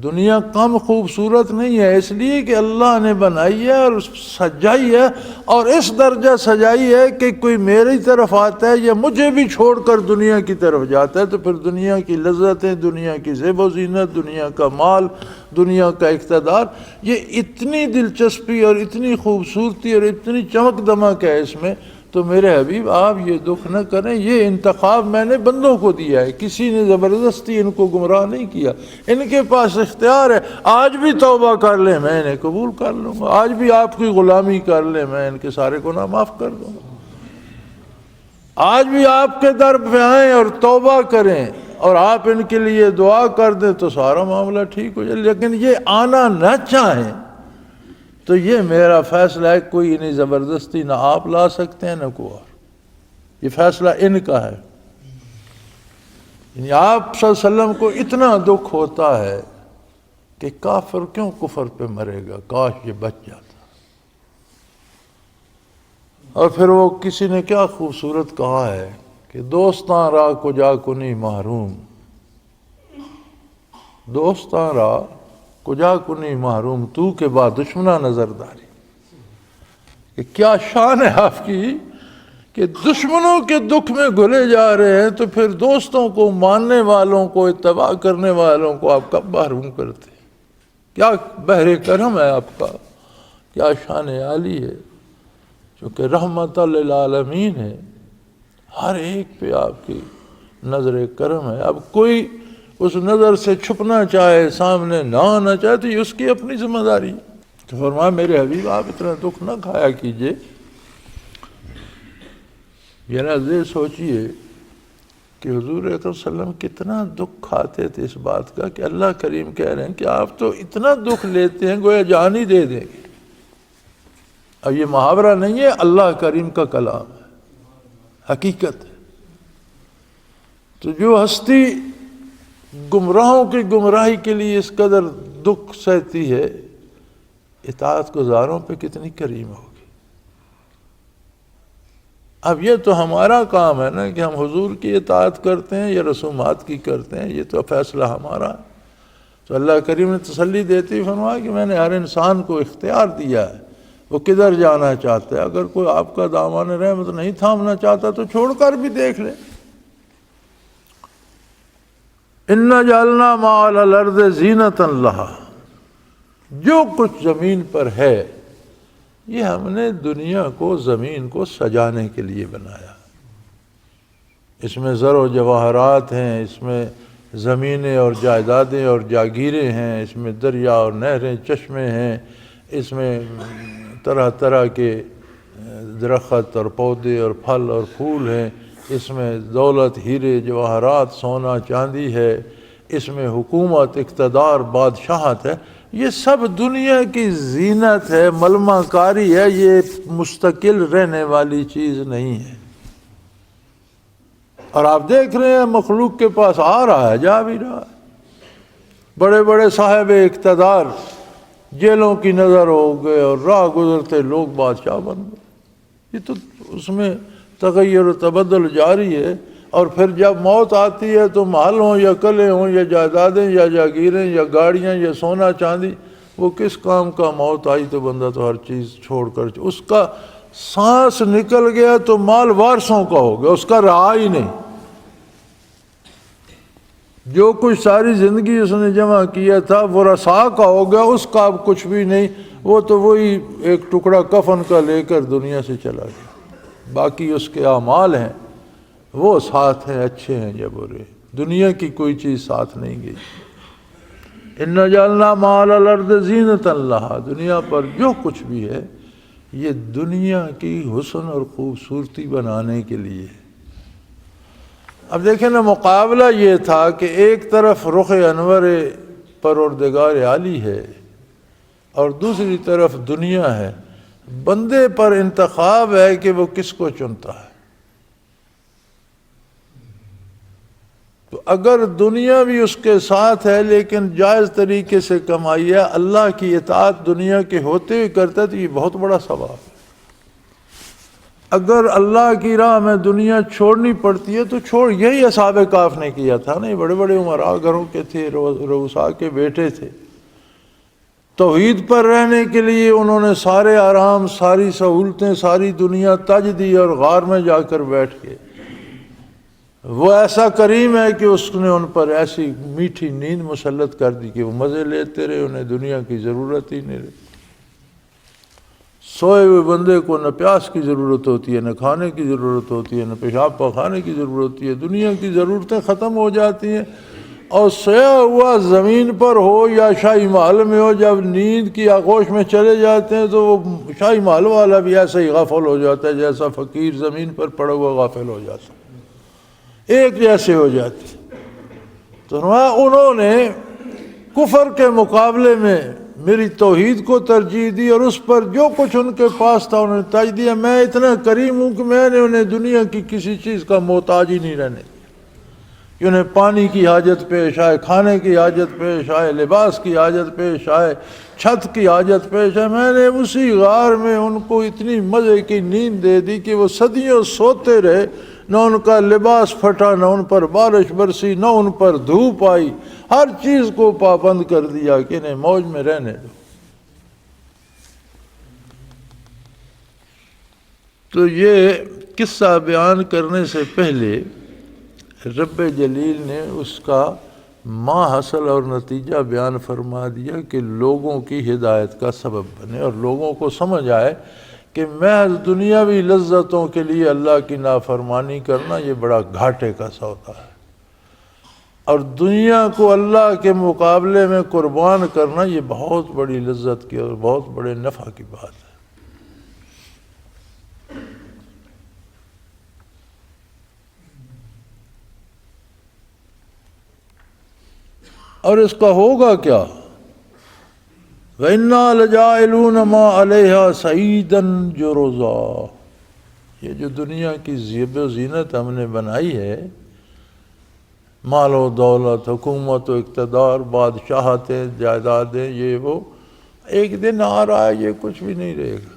دنیا کم خوبصورت نہیں ہے، اس لیے کہ اللہ نے بنائی ہے اور سجائی ہے، اور اس درجہ سجائی ہے کہ کوئی میری طرف آتا ہے یا مجھے بھی چھوڑ کر دنیا کی طرف جاتا ہے تو پھر دنیا کی لذتیں، دنیا کی زیب و زینت، دنیا کا مال، دنیا کا اقتدار، یہ اتنی دلچسپی اور اتنی خوبصورتی اور اتنی چمک دمک ہے اس میں۔ تو میرے حبیب آپ یہ دکھ نہ کریں، یہ انتخاب میں نے بندوں کو دیا ہے، کسی نے زبردستی ان کو گمراہ نہیں کیا، ان کے پاس اختیار ہے۔ آج بھی توبہ کر لیں میں انہیں قبول کر لوں گا، آج بھی آپ کی غلامی کر لیں میں ان کے سارے گناہ معاف کر دوں گا، آج بھی آپ کے در پہ آئیں اور توبہ کریں اور آپ ان کے لیے دعا کر دیں تو سارا معاملہ ٹھیک ہو جائے۔ لیکن یہ آنا نہ چاہیں تو یہ میرا فیصلہ ہے، کوئی انہیں زبردستی نہ آپ لا سکتے ہیں نہ کوئی اور، یہ فیصلہ ان کا ہے۔ یعنی آپ صلی اللہ علیہ وسلم کو اتنا دکھ ہوتا ہے کہ کافر کیوں کفر پہ مرے گا، کاش یہ بچ جاتا۔ اور پھر وہ کسی نے کیا خوبصورت کہا ہے کہ دوستاں راہ کجا کنی محروم، دوستاں راہ کجا کنی محروم، تو کے بعد دشمنہ نظرداری۔ کہ کیا شان ہے آپ کی کہ دشمنوں کے دکھ میں گھلے جا رہے ہیں تو پھر دوستوں کو، ماننے والوں کو، اتباع کرنے والوں کو آپ کب محروم کرتے ہیں؟ کیا بحر کرم ہے آپ کا، کیا شان عالی ہے، چونکہ رحمت للعالمین ہے، ہر ایک پہ آپ کی نظر کرم ہے۔ اب کوئی اس نظر سے چھپنا چاہے، سامنے نہ آنا چاہے تو یہ اس کی اپنی ذمہ داری۔ تو فرمایا میرے حبیب آپ اتنا دکھ نہ کھایا کیجئے۔ یہ نہ سوچئے کہ حضور اکرم صلی اللہ علیہ وسلم کتنا دکھ کھاتے تھے اس بات کا کہ اللہ کریم کہہ رہے ہیں کہ آپ تو اتنا دکھ لیتے ہیں گویا جان ہی دے دیں گے۔ اب یہ محاورہ نہیں ہے، اللہ کریم کا کلام ہے، حقیقت ہے۔ تو جو ہستی گمراہوں کی گمراہی کے لیے اس قدر دکھ سہتی ہے، اطاعت گزاروں پہ کتنی کریم ہوگی۔ اب یہ تو ہمارا کام ہے نا کہ ہم حضور کی اطاعت کرتے ہیں یا رسومات کی کرتے ہیں، یہ تو فیصلہ ہمارا ہے۔ تو اللہ کریم نے تسلی دیتی ہوئی فرمایا کہ میں نے ہر انسان کو اختیار دیا ہے، وہ کدھر جانا چاہتا ہے۔ اگر کوئی آپ کا دامان رحمت نہیں تھامنا چاہتا تو چھوڑ کر بھی دیکھ لے۔ اِنَّا جَعَلْنَا مَا عَلَى الْأَرْضِ زِینَةً لَهَا، جو کچھ زمین پر ہے یہ ہم نے دنیا کو، زمین کو سجانے کے لیے بنایا۔ اس میں زر و جواہرات ہیں، اس میں زمینیں اور جائیدادیں اور جاگیریں ہیں، اس میں دریا اور نہریں، چشمے ہیں، اس میں طرح طرح کے درخت اور پودے اور پھل اور پھول ہیں، اس میں دولت، ہیرے جواہرات، سونا چاندی ہے، اس میں حکومت، اقتدار، بادشاہت ہے۔ یہ سب دنیا کی زینت ہے، ملمہ کاری ہے، یہ مستقل رہنے والی چیز نہیں ہے۔ اور آپ دیکھ رہے ہیں مخلوق کے پاس آ رہا ہے، جا بھی رہا ہے۔ بڑے بڑے صاحب اقتدار جیلوں کی نظر ہو گئے اور راہ گزرتے لوگ بادشاہ بن گئے۔ یہ تو اس میں تغیر و تبدل جاری ہے۔ اور پھر جب موت آتی ہے تو محل ہوں یا قلعے ہوں یا جائیدادیں یا جاگیریں یا گاڑیاں یا سونا چاندی، وہ کس کام کا؟ موت آئی تو بندہ تو ہر چیز چھوڑ کر، اس کا سانس نکل گیا تو مال وارثوں کا ہو گیا، اس کا رہا ہی نہیں۔ جو کچھ ساری زندگی اس نے جمع کیا تھا وہ رسا کا ہو گیا، اس کا اب کچھ بھی نہیں، وہ تو وہی ایک ٹکڑا کفن کا لے کر دنیا سے چلا گیا۔ باقی اس کے اعمال ہیں وہ ساتھ ہیں، اچھے ہیں یا برے، دنیا کی کوئی چیز ساتھ نہیں گئی۔ اِنَّا جَعَلْنَا مَا عَلَى الْأَرْضِ زِینَةً لَهَا، دنیا پر جو کچھ بھی ہے یہ دنیا کی حسن اور خوبصورتی بنانے کے لیے۔ اب دیکھیں نا، مقابلہ یہ تھا کہ ایک طرف رخ انور پروردگار عالی ہے اور دوسری طرف دنیا ہے۔ بندے پر انتخاب ہے کہ وہ کس کو چنتا ہے۔ تو اگر دنیا بھی اس کے ساتھ ہے لیکن جائز طریقے سے کمائی ہے، اللہ کی اطاعت دنیا کے ہوتے ہوئے کرتا ہے، تو یہ بہت بڑا ثواب ہے۔ اگر اللہ کی راہ میں دنیا چھوڑنی پڑتی ہے تو چھوڑ. یہی اصحاب کہف نے کیا تھا نا. بڑے بڑے عمراء گھروں کے تھے، رؤساء کے بیٹے تھے. توحید پر رہنے کے لیے انہوں نے سارے آرام، ساری سہولتیں، ساری دنیا تج دی اور غار میں جا کر بیٹھ گئے. وہ ایسا کریم ہے کہ اس نے ان پر ایسی میٹھی نیند مسلط کر دی کہ وہ مزے لیتے رہے، انہیں دنیا کی ضرورت ہی نہیں رہی. سوئے ہوئے بندے کو نہ پیاس کی ضرورت ہوتی ہے، نہ کھانے کی ضرورت ہوتی ہے، نہ پیشاب پخانے کی ضرورت ہوتی ہے. دنیا کی ضرورتیں ختم ہو جاتی ہیں. اور سویا ہوا زمین پر ہو یا شاہی محل میں ہو، جب نیند کی آغوش میں چلے جاتے ہیں تو وہ شاہی محل والا بھی ایسا ہی غافل ہو جاتا ہے جیسا فقیر زمین پر پڑا ہوا غافل ہو جاتا ہے. ایک جیسے ہو جاتے. تو انہوں نے کفر کے مقابلے میں میری توحید کو ترجیح دی اور اس پر جو کچھ ان کے پاس تھا انہوں نے ترج دیا. میں اتنا کریم ہوں کہ میں نے انہیں دنیا کی کسی چیز کا محتاج ہی نہیں رہنے دیا. انہیں پانی کی حاجت پیش آئے، کھانے کی حاجت پیش آئے، لباس کی حاجت پیش آئے، چھت کی حاجت پیش آئے، میں نے اسی غار میں ان کو اتنی مزے کی نیند دے دی کہ وہ صدیوں سوتے رہے. نہ ان کا لباس پھٹا، نہ ان پر بارش برسی، نہ ان پر دھوپ آئی. ہر چیز کو پابند کر دیا کہ انہیں موج میں رہنے دو. تو یہ قصہ بیان کرنے سے پہلے رب جلیل نے اس کا ما حاصل اور نتیجہ بیان فرما دیا کہ لوگوں کی ہدایت کا سبب بنے اور لوگوں کو سمجھ آئے کہ محض دنیاوی لذتوں کے لیے اللہ کی نافرمانی کرنا یہ بڑا گھاٹے کا سودا ہے، اور دنیا کو اللہ کے مقابلے میں قربان کرنا یہ بہت بڑی لذت کی اور بہت بڑے نفع کی بات ہے. اور اس کا ہوگا کیا؟ وَإِنَّا لَجَاعِلُونَ مَا عَلَيْهَا سَعِيدًا جُرُزًا. یہ جو دنیا کی زیب و زینت ہم نے بنائی ہے، مال و دولت، حکومت و اقتدار، بادشاہتیں، جائیدادیں، یہ وہ، ایک دن آ رہا ہے یہ کچھ بھی نہیں رہے گا.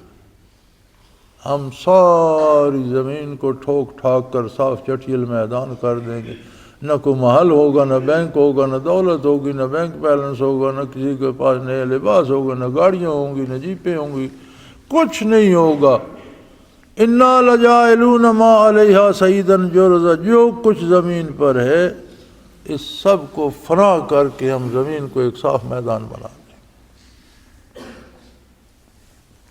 ہم ساری زمین کو ٹھوک ٹھاک کر صاف چٹیل میدان کر دیں گے. نہ کوئی محل ہوگا، نہ بینک ہوگا، نہ دولت ہوگی، نہ بینک بیلنس ہوگا، نہ کسی کے پاس نئے لباس ہوگا، نہ گاڑیاں ہوں گی، نہ جیپیں ہوں گی، کچھ نہیں ہوگا. اِنَّا لَجَاعِلُونَ مَا عَلَيْهَا سَعِيدًا جُرُزًا. جو کچھ زمین پر ہے اس سب کو فنا کر کے ہم زمین کو ایک صاف میدان بنا دیں.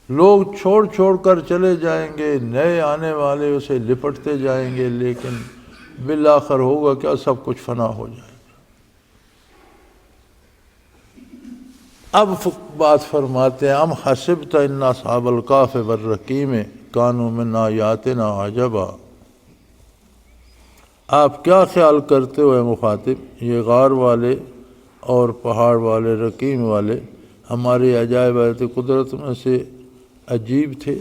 لوگ چھوڑ چھوڑ کر چلے جائیں گے، نئے آنے والے اسے لپٹتے جائیں گے، لیکن بالآخر ہوگا کیا؟ سب کچھ فنا ہو جائے گا. اب بات فرماتے ہیں ام حسبت ان اصحاب الکہف والرقیم کانوا من آیاتنا عجبا. آپ کیا خیال کرتے ہو اے مخاطب، یہ غار والے اور پہاڑ والے، رقیم والے ہماری عجائب آیت قدرت میں سے عجیب تھے؟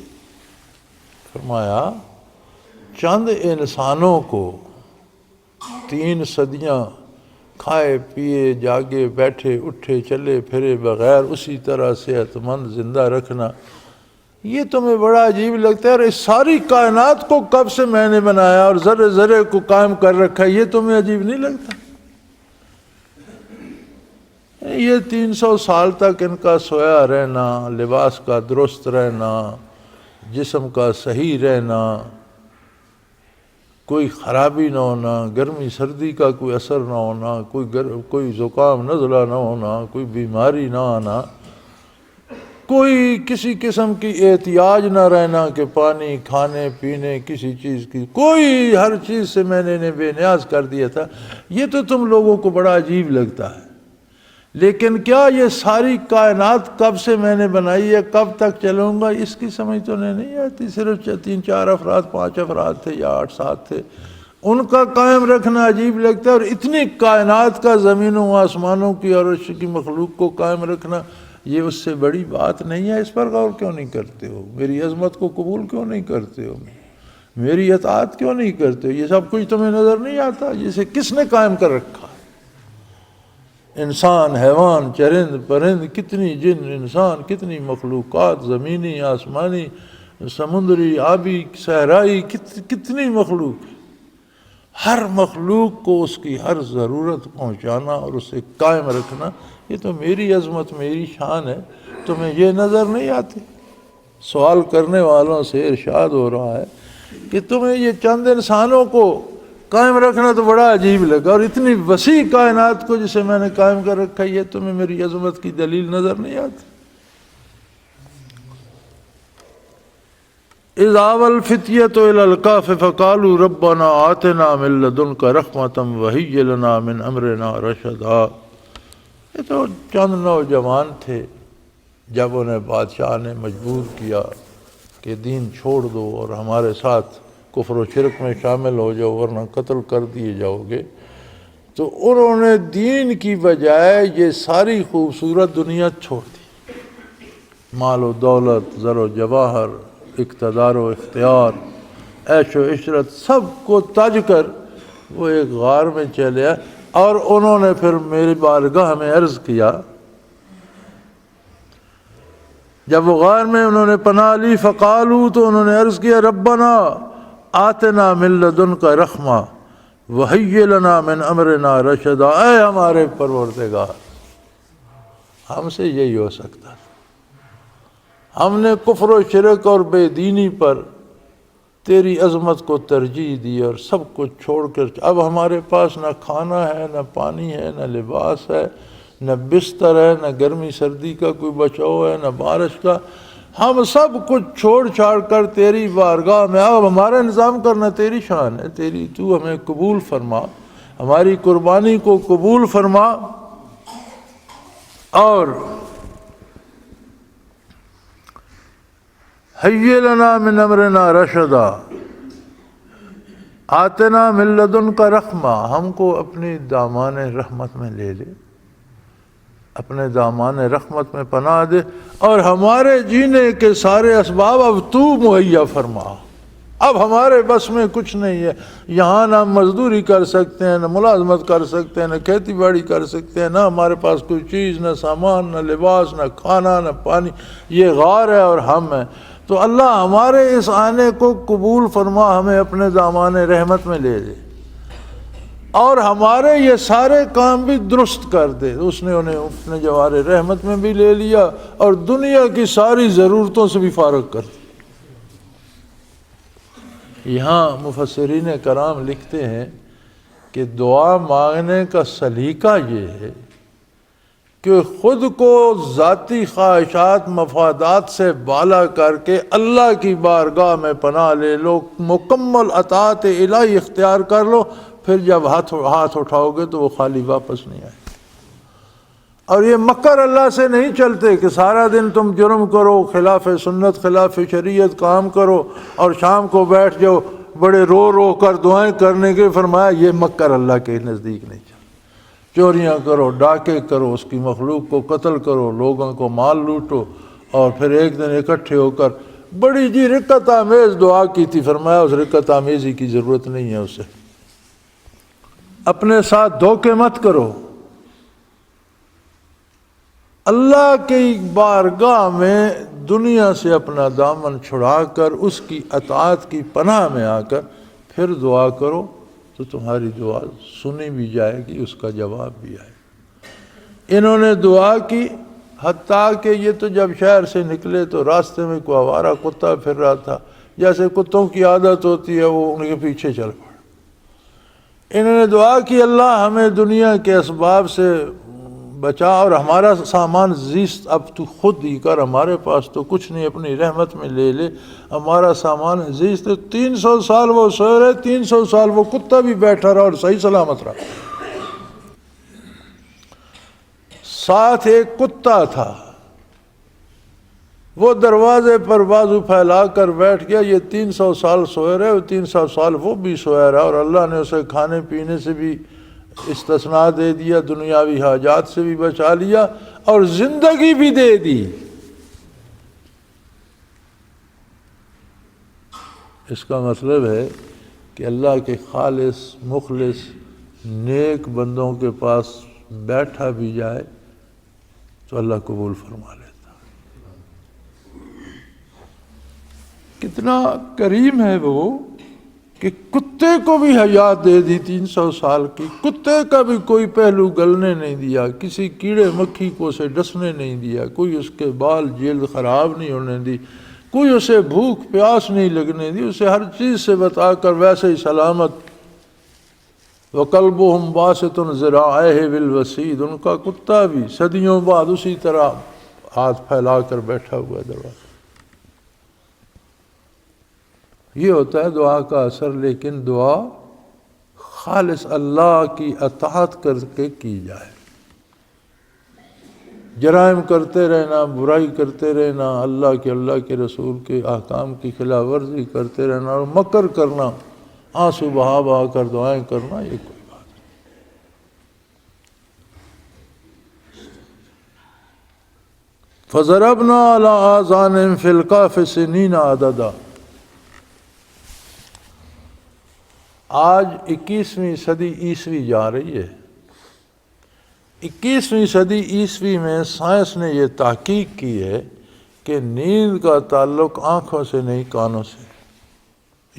فرمایا چند انسانوں کو 3 صدیاں کھائے پیے جاگے بیٹھے اٹھے چلے پھرے بغیر اسی طرح صحت مند زندہ رکھنا، یہ تمہیں بڑا عجیب لگتا ہے؟ اور اس ساری کائنات کو کب سے میں نے بنایا اور ذرے ذرے کو قائم کر رکھا ہے، یہ تمہیں عجیب نہیں لگتا؟ یہ 300 سال تک ان کا سویا رہنا، لباس کا درست رہنا، جسم کا صحیح رہنا، کوئی خرابی نہ ہونا، گرمی سردی کا کوئی اثر نہ ہونا، کوئی زکام نزلہ نہ ہونا، کوئی بیماری نہ آنا، کوئی کسی قسم کی احتیاج نہ رہنا کہ پانی کھانے پینے کسی چیز کی، کوئی ہر چیز سے میں نے انہیں بے نیاز کر دیا تھا. یہ تو تم لوگوں کو بڑا عجیب لگتا ہے، لیکن کیا یہ ساری کائنات کب سے میں نے بنائی ہے، کب تک چلوں گا، اس کی سمجھ تو نہیں آتی. صرف 3-4 افراد 5 افراد تھے یا 8-7 تھے، ان کا قائم رکھنا عجیب لگتا ہے، اور اتنی کائنات کا زمینوں و آسمانوں کی اور عرش کی مخلوق کو قائم رکھنا یہ اس سے بڑی بات نہیں ہے. اس پر غور کیوں نہیں کرتے ہو؟ میری عظمت کو قبول کیوں نہیں کرتے ہو؟ میری اطاعت کیوں نہیں کرتے ہو؟ یہ سب کچھ تمہیں نظر نہیں آتا؟ جسے کس نے قائم کر رکھا؟ انسان، حیوان، چرند پرند، کتنی جن انسان، کتنی مخلوقات زمینی آسمانی، سمندری، آبی، صحرائی، کتنی مخلوق ہے، ہر مخلوق کو اس کی ہر ضرورت پہنچانا اور اسے قائم رکھنا، یہ تو میری عظمت، میری شان ہے، تمہیں یہ نظر نہیں آتی؟ سوال کرنے والوں سے ارشاد ہو رہا ہے کہ تمہیں یہ چند انسانوں کو قائم رکھنا تو بڑا عجیب لگا، اور اتنی وسیع کائنات کو جسے میں نے قائم کر رکھا، یہ تمہیں میری عظمت کی دلیل نظر نہیں آتی؟ اذ آوى الفتية إلى الكهف فقالوا ربنا آتنا من لدنك رحمة وهيئ لنا من أمرنا رشدا۔ یہ تو چند نوجوان تھے، جب انہیں بادشاہ نے مجبور کیا کہ دین چھوڑ دو اور ہمارے ساتھ کفر و شرک میں شامل ہو جاؤ ورنہ قتل کر دیے جاؤ گے، تو انہوں نے دین کی بجائے یہ ساری خوبصورت دنیا چھوڑ دی، مال و دولت، زر و جواہر، اقتدار و اختیار، عیش و عشرت، سب کو تج کر وہ ایک غار میں چلے آئے، اور انہوں نے پھر میری بارگاہ میں عرض کیا، جب وہ غار میں انہوں نے پناہ لی، فقالو، تو انہوں نے عرض کیا، ربنا آتنا من لدنک رحمہ وہیئ لنا من امرنا رشدا، اے ہمارے پروردگار، ہم سے یہی ہو سکتا ہے، ہم نے کفر و شرک اور بے دینی پر تیری عظمت کو ترجیح دی اور سب کچھ چھوڑ کر، اب ہمارے پاس نہ کھانا ہے، نہ پانی ہے، نہ لباس ہے، نہ بستر ہے، نہ گرمی سردی کا کوئی بچاؤ ہے، نہ بارش کا، ہم سب کچھ چھوڑ چھاڑ کر تیری بارگاہ میں، اب ہمارا انتظام کرنا تیری شان ہے، تو ہمیں قبول فرما، ہماری قربانی کو قبول فرما، اور ہیئ لنا من امرنا رشدا، آتنا من لدنک رحمہ، ہم کو اپنی دامان رحمت میں لے لے، اپنے دامان رحمت میں پناہ دے، اور ہمارے جینے کے سارے اسباب اب تو مہیا فرما، اب ہمارے بس میں کچھ نہیں ہے، یہاں نہ مزدوری کر سکتے ہیں، نہ ملازمت کر سکتے ہیں، نہ کھیتی باڑی کر سکتے ہیں، نہ ہمارے پاس کوئی چیز، نہ سامان، نہ لباس، نہ کھانا، نہ پانی، یہ غار ہے اور ہم ہیں، تو اللہ ہمارے اس آنے کو قبول فرما، ہمیں اپنے دامان رحمت میں لے دے، اور ہمارے یہ سارے کام بھی درست کر دے۔ اس نے انہیں اپنے جوار رحمت میں بھی لے لیا اور دنیا کی ساری ضرورتوں سے بھی فارغ کر دیا۔ یہاں مفسرین کرام لکھتے ہیں کہ دعا مانگنے کا سلیقہ یہ ہے کہ خود کو ذاتی خواہشات مفادات سے بالا کر کے اللہ کی بارگاہ میں پناہ لے لو، مکمل اطاعت الہی اختیار کر لو، پھر جب ہاتھ اٹھاؤ گے تو وہ خالی واپس نہیں آئے۔ اور یہ مکر اللہ سے نہیں چلتے کہ سارا دن تم جرم کرو، خلاف سنت، خلاف شریعت کام کرو، اور شام کو بیٹھ جاؤ بڑے رو رو کر دعائیں کرنے کے۔ فرمایا یہ مکر اللہ کے نزدیک نہیں چلتا۔ چوریاں کرو، ڈاکے کرو، اس کی مخلوق کو قتل کرو، لوگوں کو مال لوٹو، اور پھر ایک دن اکٹھے ہو کر بڑی جی رکت آمیز دعا کی تھی۔ فرمایا اس رکت آمیزی کی ضرورت نہیں ہے اسے، اپنے ساتھ دھوکے مت کرو، اللہ کی بارگاہ میں دنیا سے اپنا دامن چھڑا کر اس کی اطاعت کی پناہ میں آ کر پھر دعا کرو تو تمہاری دعا سنی بھی جائے گی، اس کا جواب بھی آئے گا۔ انہوں نے دعا کی، حتیٰ کہ یہ تو جب شہر سے نکلے تو راستے میں کوئی آوارہ کتا پھر رہا تھا، جیسے کتوں کی عادت ہوتی ہے وہ ان کے پیچھے چل پڑا۔ انہوں نے دعا کی، اللہ ہمیں دنیا کے اسباب سے بچا، اور ہمارا سامان زیست اب تو خود ہی کر، ہمارے پاس تو کچھ نہیں، اپنی رحمت میں لے لے ہمارا سامان زیست۔ 300 سال وہ سو رہے، 300 سال وہ کتا بھی بیٹھا رہا اور صحیح سلامت رہا۔ ساتھ ایک کتا تھا، وہ دروازے پر بازو پھیلا کر بیٹھ گیا، یہ 300 سال سوئے رہے، 300 سال وہ بھی سویا رہا، اور اللہ نے اسے کھانے پینے سے بھی استثناء دے دیا، دنیاوی حاجات سے بھی بچا لیا، اور زندگی بھی دے دی۔ اس کا مطلب ہے کہ اللہ کے خالص مخلص نیک بندوں کے پاس بیٹھا بھی جائے تو اللہ قبول فرما لیتا۔ کتنا کریم ہے وہ کہ کتے کو بھی حیات دے دی 300 سال کی، کتے کا بھی کوئی پہلو گلنے نہیں دیا، کسی کیڑے مکھی کو اسے ڈسنے نہیں دیا، کوئی اس کے بال جلد خراب نہیں ہونے دی، کوئی اسے بھوک پیاس نہیں لگنے دی، اسے ہر چیز سے بتا کر ویسے ہی سلامت۔ وَقَلْبُهُمْ بَاسِطٌ ذِرَاعَيْهِ بِالْوَسِيدِ، ان کا کتا بھی صدیوں بعد اسی طرح ہاتھ پھیلا کر بیٹھا ہوا ہے دروازے۔ یہ ہوتا ہے دعا کا اثر، لیکن دعا خالص اللہ کی اطاعت کر کے کی جائے۔ جرائم کرتے رہنا، برائی کرتے رہنا، اللہ کے رسول کے احکام کی خلاف ورزی کرتے رہنا اور مکر کرنا، آنسو بہا بہا کر دعائیں کرنا، یہ کوئی بات نہیں۔ فَضَرَبْنَا عَلَىٰ آذَانِهِمْ فِي الْكَهْفِ سِنِينَ عَدَدًا۔ آج 21ویں صدی عیسوی جا رہی ہے۔ 21ویں صدی عیسوی میں سائنس نے یہ تحقیق کی ہے کہ نیند کا تعلق آنکھوں سے نہیں کانوں سے۔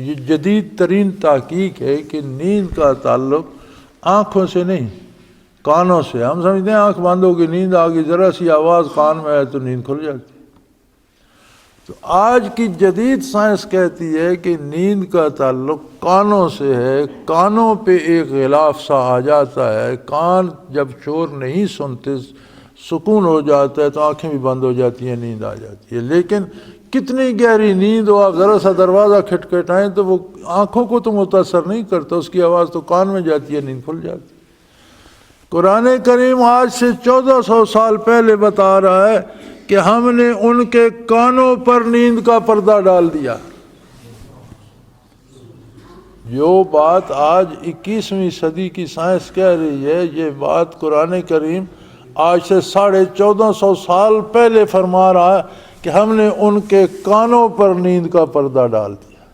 یہ جدید ترین تحقیق ہے کہ نیند کا تعلق آنکھوں سے نہیں کانوں سے۔ ہم سمجھتے ہیں آنکھ بند ہوگی نیند آ گئی، ذرا سی آواز کان میں آئے تو نیند کھل جاتی۔ تو آج کی جدید سائنس کہتی ہے کہ نیند کا تعلق کانوں سے ہے، کانوں پہ ایک غلاف سا آ جاتا ہے، کان جب شور نہیں سنتے سکون ہو جاتا ہے تو آنکھیں بھی بند ہو جاتی ہیں، نیند آ جاتی ہے۔ لیکن کتنی گہری نیند ہو، آپ ذرا سا دروازہ کھٹکھٹائیں تو وہ آنکھوں کو تو متاثر نہیں کرتا، اس کی آواز تو کان میں جاتی ہے، نیند کھل جاتی ہے۔ قرآن کریم آج سے 1400 سال پہلے بتا رہا ہے کہ ہم نے ان کے کانوں پر نیند کا پردہ ڈال دیا۔ جو بات آج 21ویں صدی کی سائنس کہہ رہی ہے، یہ بات قرآن کریم آج سے 1450 سال پہلے فرما رہا ہے کہ ہم نے ان کے کانوں پر نیند کا پردہ ڈال دیا۔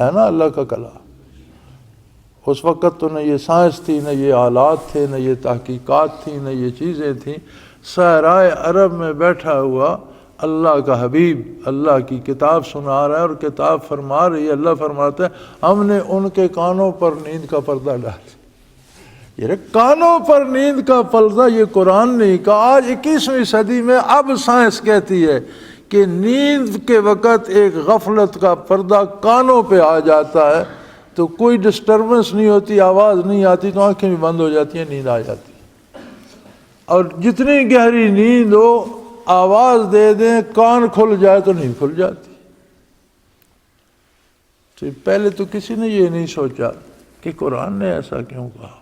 ہے نا اللہ کا کلام۔ اس وقت تو نہ یہ سائنس تھی، نہ یہ آلات تھے، نہ یہ تحقیقات تھیں، نہ یہ چیزیں تھیں۔ صحرائے عرب میں بیٹھا ہوا اللہ کا حبیب اللہ کی کتاب سنا رہا ہے، اور کتاب فرما رہی ہے، اللہ فرماتا ہے ہم نے ان کے کانوں پر نیند کا پردہ ڈال دیا۔ یہ کانوں پر نیند کا پردہ یہ قرآن نے کہا۔ آج 21ویں صدی میں اب سائنس کہتی ہے کہ نیند کے وقت ایک غفلت کا پردہ کانوں پہ آ جاتا ہے تو کوئی ڈسٹربنس نہیں ہوتی، آواز نہیں آتی تو آنکھیں بھی بند ہو جاتی ہیں، نیند آ جاتی ہے۔ اور جتنی گہری نیند ہو، آواز دے دیں کان کھل جائے تو نیند کھل جاتی۔ تو پہلے تو کسی نے یہ نہیں سوچا کہ قرآن نے ایسا کیوں کہا۔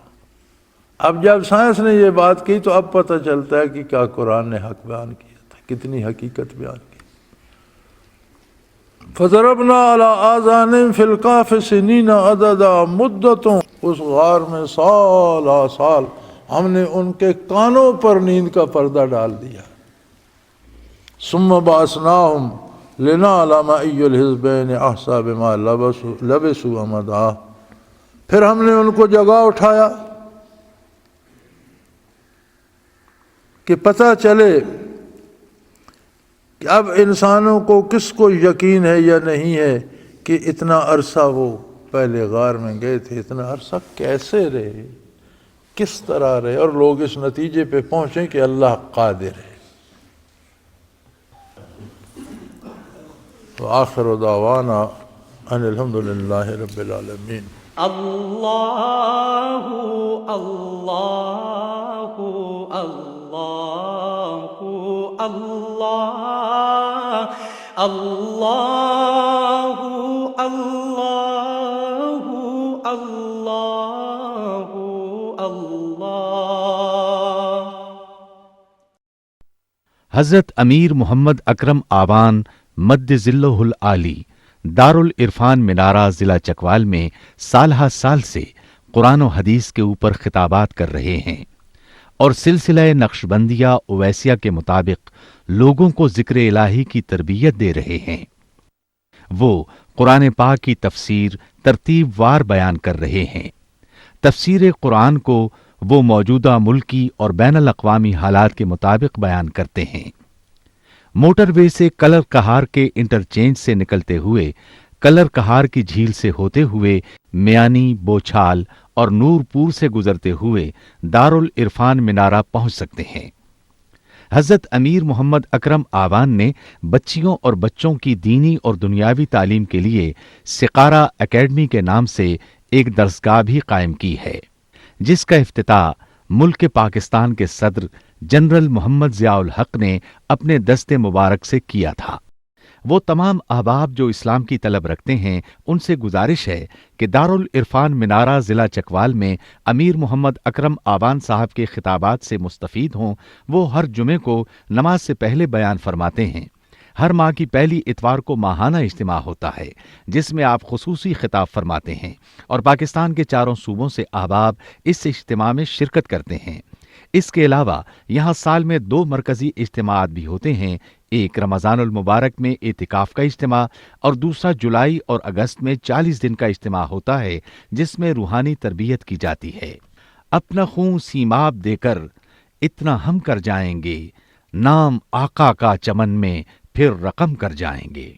اب جب سائنس نے یہ بات کی تو اب پتہ چلتا ہے کہ کیا قرآن نے حق بیان کیا تھا، کتنی حقیقت بیان کی۔ فَضَرَبْنَا عَلَىٰ آذَانِهِمْ فِي الْكَهْفِ سِنِينَ عَدَدًا، مدتوں، اس غار میں سال آ سال ہم نے ان کے کانوں پر نیند کا پردہ ڈال دیا۔ ثُمَّ بَعَثْنَاهُمْ لِنَعْلَمَ أَيُّ الْحِزْبَيْنِ أَحْصَىٰ بِمَا لَبِثُوا أَمَدًا، پھر ہم نے ان کو جگا اٹھایا کہ پتہ چلے کہ اب انسانوں کو کس کو یقین ہے یا نہیں ہے کہ اتنا عرصہ وہ پہلے غار میں گئے تھے، اتنا عرصہ کیسے رہے، کس طرح رہے، اور لوگ اس نتیجے پہ پہنچیں کہ اللہ قادر ہے۔ وآخر دعوانا ان الحمد للہ رب العالمین۔ اللہ اللہ اللہ اللہ اللہ اللہ اللہ اللہ۔ حضرت امیر محمد اکرم آوان مد ذلہ العالی دارالعرفان منارہ ضلع چکوال میں سالہ سال سے قرآن و حدیث کے اوپر خطابات کر رہے ہیں اور سلسلہ نقشبندیہ اویسیہ کے مطابق لوگوں کو ذکر الہی کی تربیت دے رہے ہیں۔ وہ قرآن پاک کی تفسیر ترتیب وار بیان کر رہے ہیں۔ تفسیر قرآن کو وہ موجودہ ملکی اور بین الاقوامی حالات کے مطابق بیان کرتے ہیں۔ موٹر وے سے کلر کہار کے انٹرچینج سے نکلتے ہوئے کلر کہار کی جھیل سے ہوتے ہوئے میانی، بوچھال اور نور پور سے گزرتے ہوئے دارالعرفان منارہ پہنچ سکتے ہیں۔ حضرت امیر محمد اکرم آوان نے بچیوں اور بچوں کی دینی اور دنیاوی تعلیم کے لیے سقارہ اکیڈمی کے نام سے ایک درسگاہ بھی قائم کی ہے، جس کا افتتاح ملک پاکستان کے صدر جنرل محمد ضیاء الحق نے اپنے دست مبارک سے کیا تھا۔ وہ تمام احباب جو اسلام کی طلب رکھتے ہیں ان سے گزارش ہے کہ دارالعرفان منارہ ضلع چکوال میں امیر محمد اکرم آوان صاحب کے خطابات سے مستفید ہوں۔ وہ ہر جمعے کو نماز سے پہلے بیان فرماتے ہیں۔ ہر ماہ کی پہلی اتوار کو ماہانہ اجتماع ہوتا ہے جس میں آپ خصوصی خطاب فرماتے ہیں اور پاکستان کے چاروں صوبوں سے احباب اس اجتماع میں شرکت کرتے ہیں۔ اس کے علاوہ یہاں سال میں 2 مرکزی اجتماعات بھی ہوتے ہیں، ایک رمضان المبارک میں اعتکاف کا اجتماع اور دوسرا جولائی اور اگست میں 40 دن کا اجتماع ہوتا ہے جس میں روحانی تربیت کی جاتی ہے۔ اپنا خون سیماب دے کر اتنا ہم کر جائیں گے، نام آقا کا چمن میں پھر رقم کر جائیں گے۔